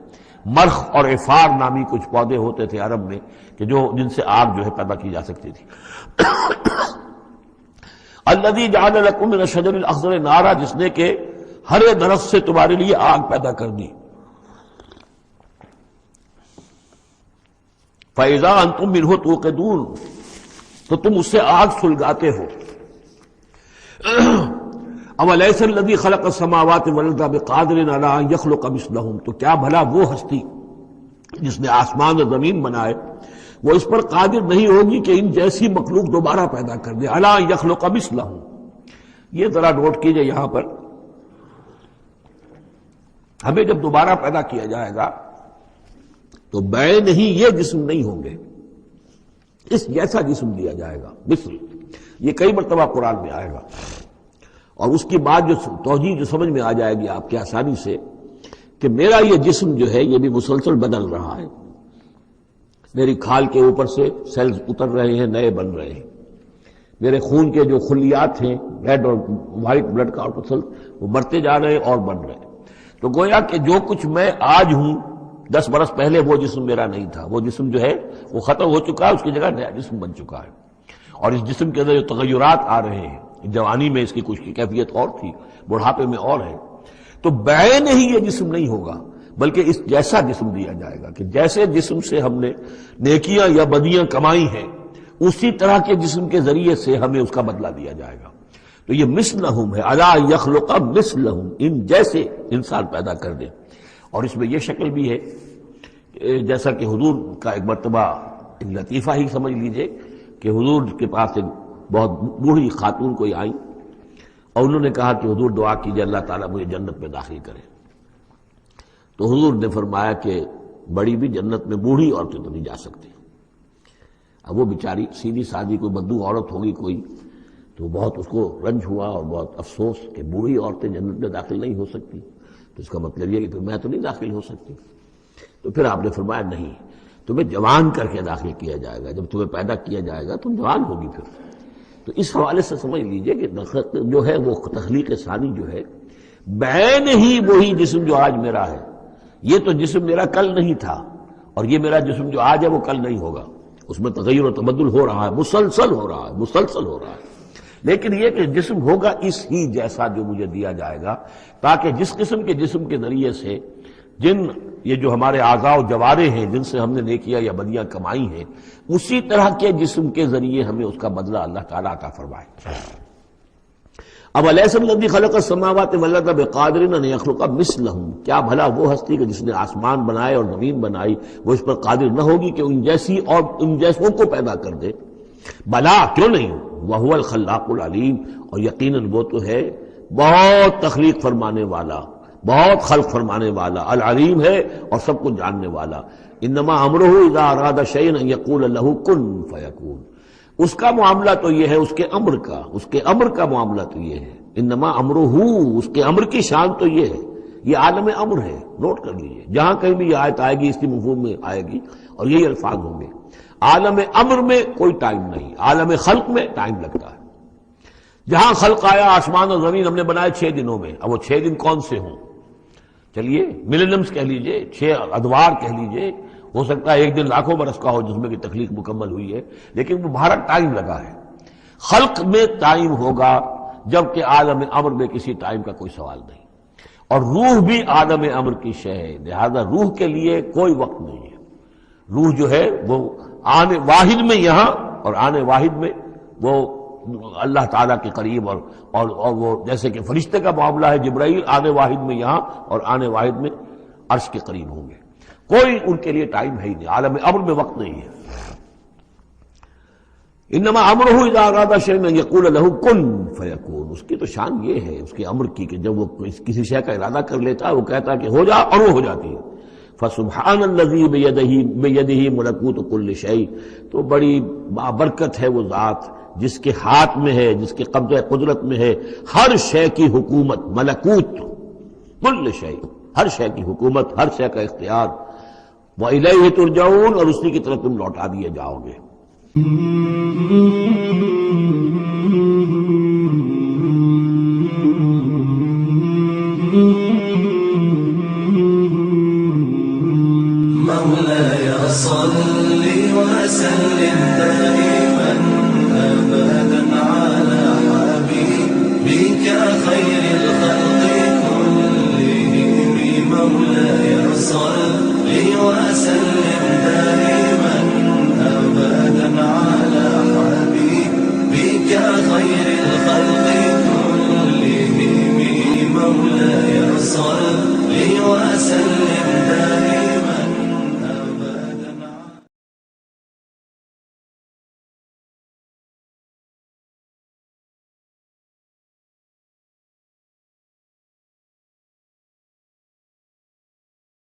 [SPEAKER 1] مرخ اور عفار نامی کچھ پودے ہوتے تھے عرب میں کہ جن سے آگ جو ہے پیدا کی جا سکتی تھی۔ الذی جعل لکم من الشجر الاخضر نارا، جس نے کہ ہرے درخت سے تمہارے لیے آگ پیدا کر دی۔ فَإِذَا أَنْتُم مِّنْهُ تُوقِدُونَ، تو تم اس سے آگ سلگاتے ہو۔ أَوَلَيْسَ الَّذِي خَلَقَ السَّمَاوَاتِ وَالْأَرْضَ بِقَادِرٍ عَلَىٰ أَن يَخْلُقَ مِثْلَهُم، تو کیا بھلا وہ ہستی جس نے آسمان اور زمین بنائے وہ اس پر قادر نہیں ہوگی کہ ان جیسی مخلوق دوبارہ پیدا کر دے۔ عَلَىٰ أَن يَخْلُقَ مِثْلَهُم، یہ ذرا نوٹ کیجئے یہاں پر، ہمیں جب دوبارہ پیدا کیا جائے گا تو بین ہی یہ جسم نہیں ہوں گے، اس جیسا جسم دیا جائے گا، مثل، یہ کئی مرتبہ قرآن میں آئے گا، اور اس کی بات جو توجیہ جو سمجھ میں آ جائے گی آپ کے آسانی سے کہ میرا یہ جسم جو ہے یہ بھی مسلسل بدل رہا ہے، میری کھال کے اوپر سے سیلز اتر رہے ہیں، نئے بن رہے ہیں، میرے خون کے جو خلیات ہیں ریڈ اور وائٹ بلڈ کارپسل وہ مرتے جا رہے ہیں اور بن رہے ہیں۔ تو گویا کہ جو کچھ میں آج ہوں 10 برس پہلے وہ جسم میرا نہیں تھا، وہ جسم جو ہے وہ ختم ہو چکا ہے، اس کی جگہ نیا جسم بن چکا ہے، اور اس جسم کے اندر جو تغیرات آ رہے ہیں، جوانی میں اس کی کچھ کی کیفیت اور تھی، بڑھاپے میں اور ہے، تو بعین ہی یہ جسم نہیں ہوگا بلکہ اس جیسا جسم دیا جائے گا کہ جیسے جسم سے ہم نے نیکیاں یا بدیاں کمائی ہیں اسی طرح کے جسم کے ذریعے سے ہمیں اس کا بدلہ دیا جائے گا۔ تو یہ مثلہم ہے، علی یخلق مثلہم، ان جیسے انسان پیدا کر دے۔ اور اس میں یہ شکل بھی ہے جیسا کہ حضور کا ایک مرتبہ ایک لطیفہ ہی سمجھ لیجئے کہ حضور کے پاس ایک بہت بوڑھی خاتون کوئی آئی اور انہوں نے کہا کہ حضور دعا کیجئے اللہ تعالیٰ مجھے جنت میں داخل کرے۔ تو حضور نے فرمایا کہ بڑی بھی جنت میں بوڑھی عورتیں تو نہیں جا سکتی۔ اب وہ بیچاری سیدھی سادھی کوئی بدو عورت ہوگی کوئی، تو بہت اس کو رنج ہوا اور بہت افسوس کہ بوڑھی عورتیں جنت میں داخل نہیں ہو سکتی، تو اس کا مطلب یہ کہ پھر میں تو نہیں داخل ہو سکتی۔ تو پھر آپ نے فرمایا نہیں، تمہیں جوان کر کے داخل کیا جائے گا، جب تمہیں پیدا کیا جائے گا تم جوان ہوگی پھر۔ تو اس حوالے سے سمجھ لیجئے کہ جو ہے وہ تخلیق ثانی جو ہے بعین ہی وہی جسم جو آج میرا ہے، یہ تو جسم میرا کل نہیں تھا، اور یہ میرا جسم جو آج ہے وہ کل نہیں ہوگا، اس میں تغیر و تبدل ہو رہا ہے، مسلسل ہو رہا ہے، مسلسل ہو رہا ہے۔ لیکن یہ کہ جسم ہوگا اس ہی جیسا جو مجھے دیا جائے گا، تاکہ جس قسم کے جسم کے ذریعے سے یہ جو ہمارے اعضاء و جوارے ہیں جن سے ہم نے نیکیاں یا بدیاں کمائی ہیں، اسی طرح کے جسم کے ذریعے ہمیں اس کا بدلہ اللہ تعالیٰ عطا فرمائے۔ اب الیس الذی خلق السماوات والارض بقادر ان یخلق مثلہم، کیا بھلا وہ ہستی کہ جس نے آسمان بنائے اور زمین بنائی وہ اس پر قادر نہ ہوگی کہ ان جیسی اور ان جیسوں کو پیدا کر دے؟ بلا، کیوں نہیں، وہو الخلاق العلیم، اور یقیناً وہ تو ہے بہت تخلیق فرمانے والا، بہت خلق فرمانے والا، العلیم ہے اور سب کو جاننے والا۔ انما امرہ اذا اراد شیئا ان یقول له کن فیکون، اس کا معاملہ تو یہ ہے، اس کے امر کا معاملہ تو یہ ہے، انما امرہ، اس کے امر کی شان تو یہ ہے، یہ عالم امر ہے، نوٹ کر لیجئے، جہاں کہیں بھی یہ آیت آئے گی اسی مفہوم میں آئے گی اور یہی الفاظ ہوں گے۔ عالم امر میں کوئی ٹائم نہیں، عالم خلق میں ٹائم لگتا ہے۔ جہاں خلق آیا، آسمان اور زمین ہم نے بنائے 6 دنوں میں، اب وہ 6 دن کون سے ہوں؟ چلیے ملینمز کہہ لیجئے، 6 ادوار کہہ لیجئے، ہو سکتا ہے ایک دن لاکھوں برس کا ہو جس میں کہ تخلیق مکمل ہوئی ہے، لیکن وہ بھارت ٹائم لگا ہے۔ خلق میں ٹائم ہوگا، جبکہ عالم امر میں کسی ٹائم کا کوئی سوال نہیں، اور روح بھی عالم امر کی شے ہے، لہذا روح کے لیے کوئی وقت نہیں ہے۔ روح جو ہے وہ آنے واحد میں یہاں اور آنے واحد میں وہ اللہ تعالیٰ کے قریب، اور وہ جیسے کہ فرشتے کا معاملہ ہے، جبرائیل آنے واحد میں یہاں اور آنے واحد میں عرش کے قریب ہوں گے، کوئی ان کے لیے ٹائم ہے ہی نہیں، عالم امر میں وقت نہیں ہے۔ انما امرہ اذا اراد شیئا ان یقول له کن فیکون، اس کی تو شان یہ ہے، اس کے امر کی، کہ جب وہ کسی شے کا ارادہ کر لیتا ہے وہ کہتا ہے کہ ہو جا، اور وہ ہو جاتی ہے۔ فسبحان الذی بیدہ ملکوت کل شیء، تو بڑی بابرکت ہے وہ ذات جس کے ہاتھ میں ہے، جس کے قبضہ قدرت میں ہے ہر شے کی حکومت، ملکوت کل شیء، ہر شے کی حکومت، ہر شے کا اختیار۔ وَإِلَيْهِ تُرْجَعُونَ، اور اسی کی طرف تم لوٹا دیے جاؤ گے۔
[SPEAKER 2] مولاي صل وسلم دائما ابدا على حبيبك خير الخلق كلهم، مولاي صل وسلم دائما ابدا على حبيبك خير الخلق كلهم، مولاي صل وسلم دائما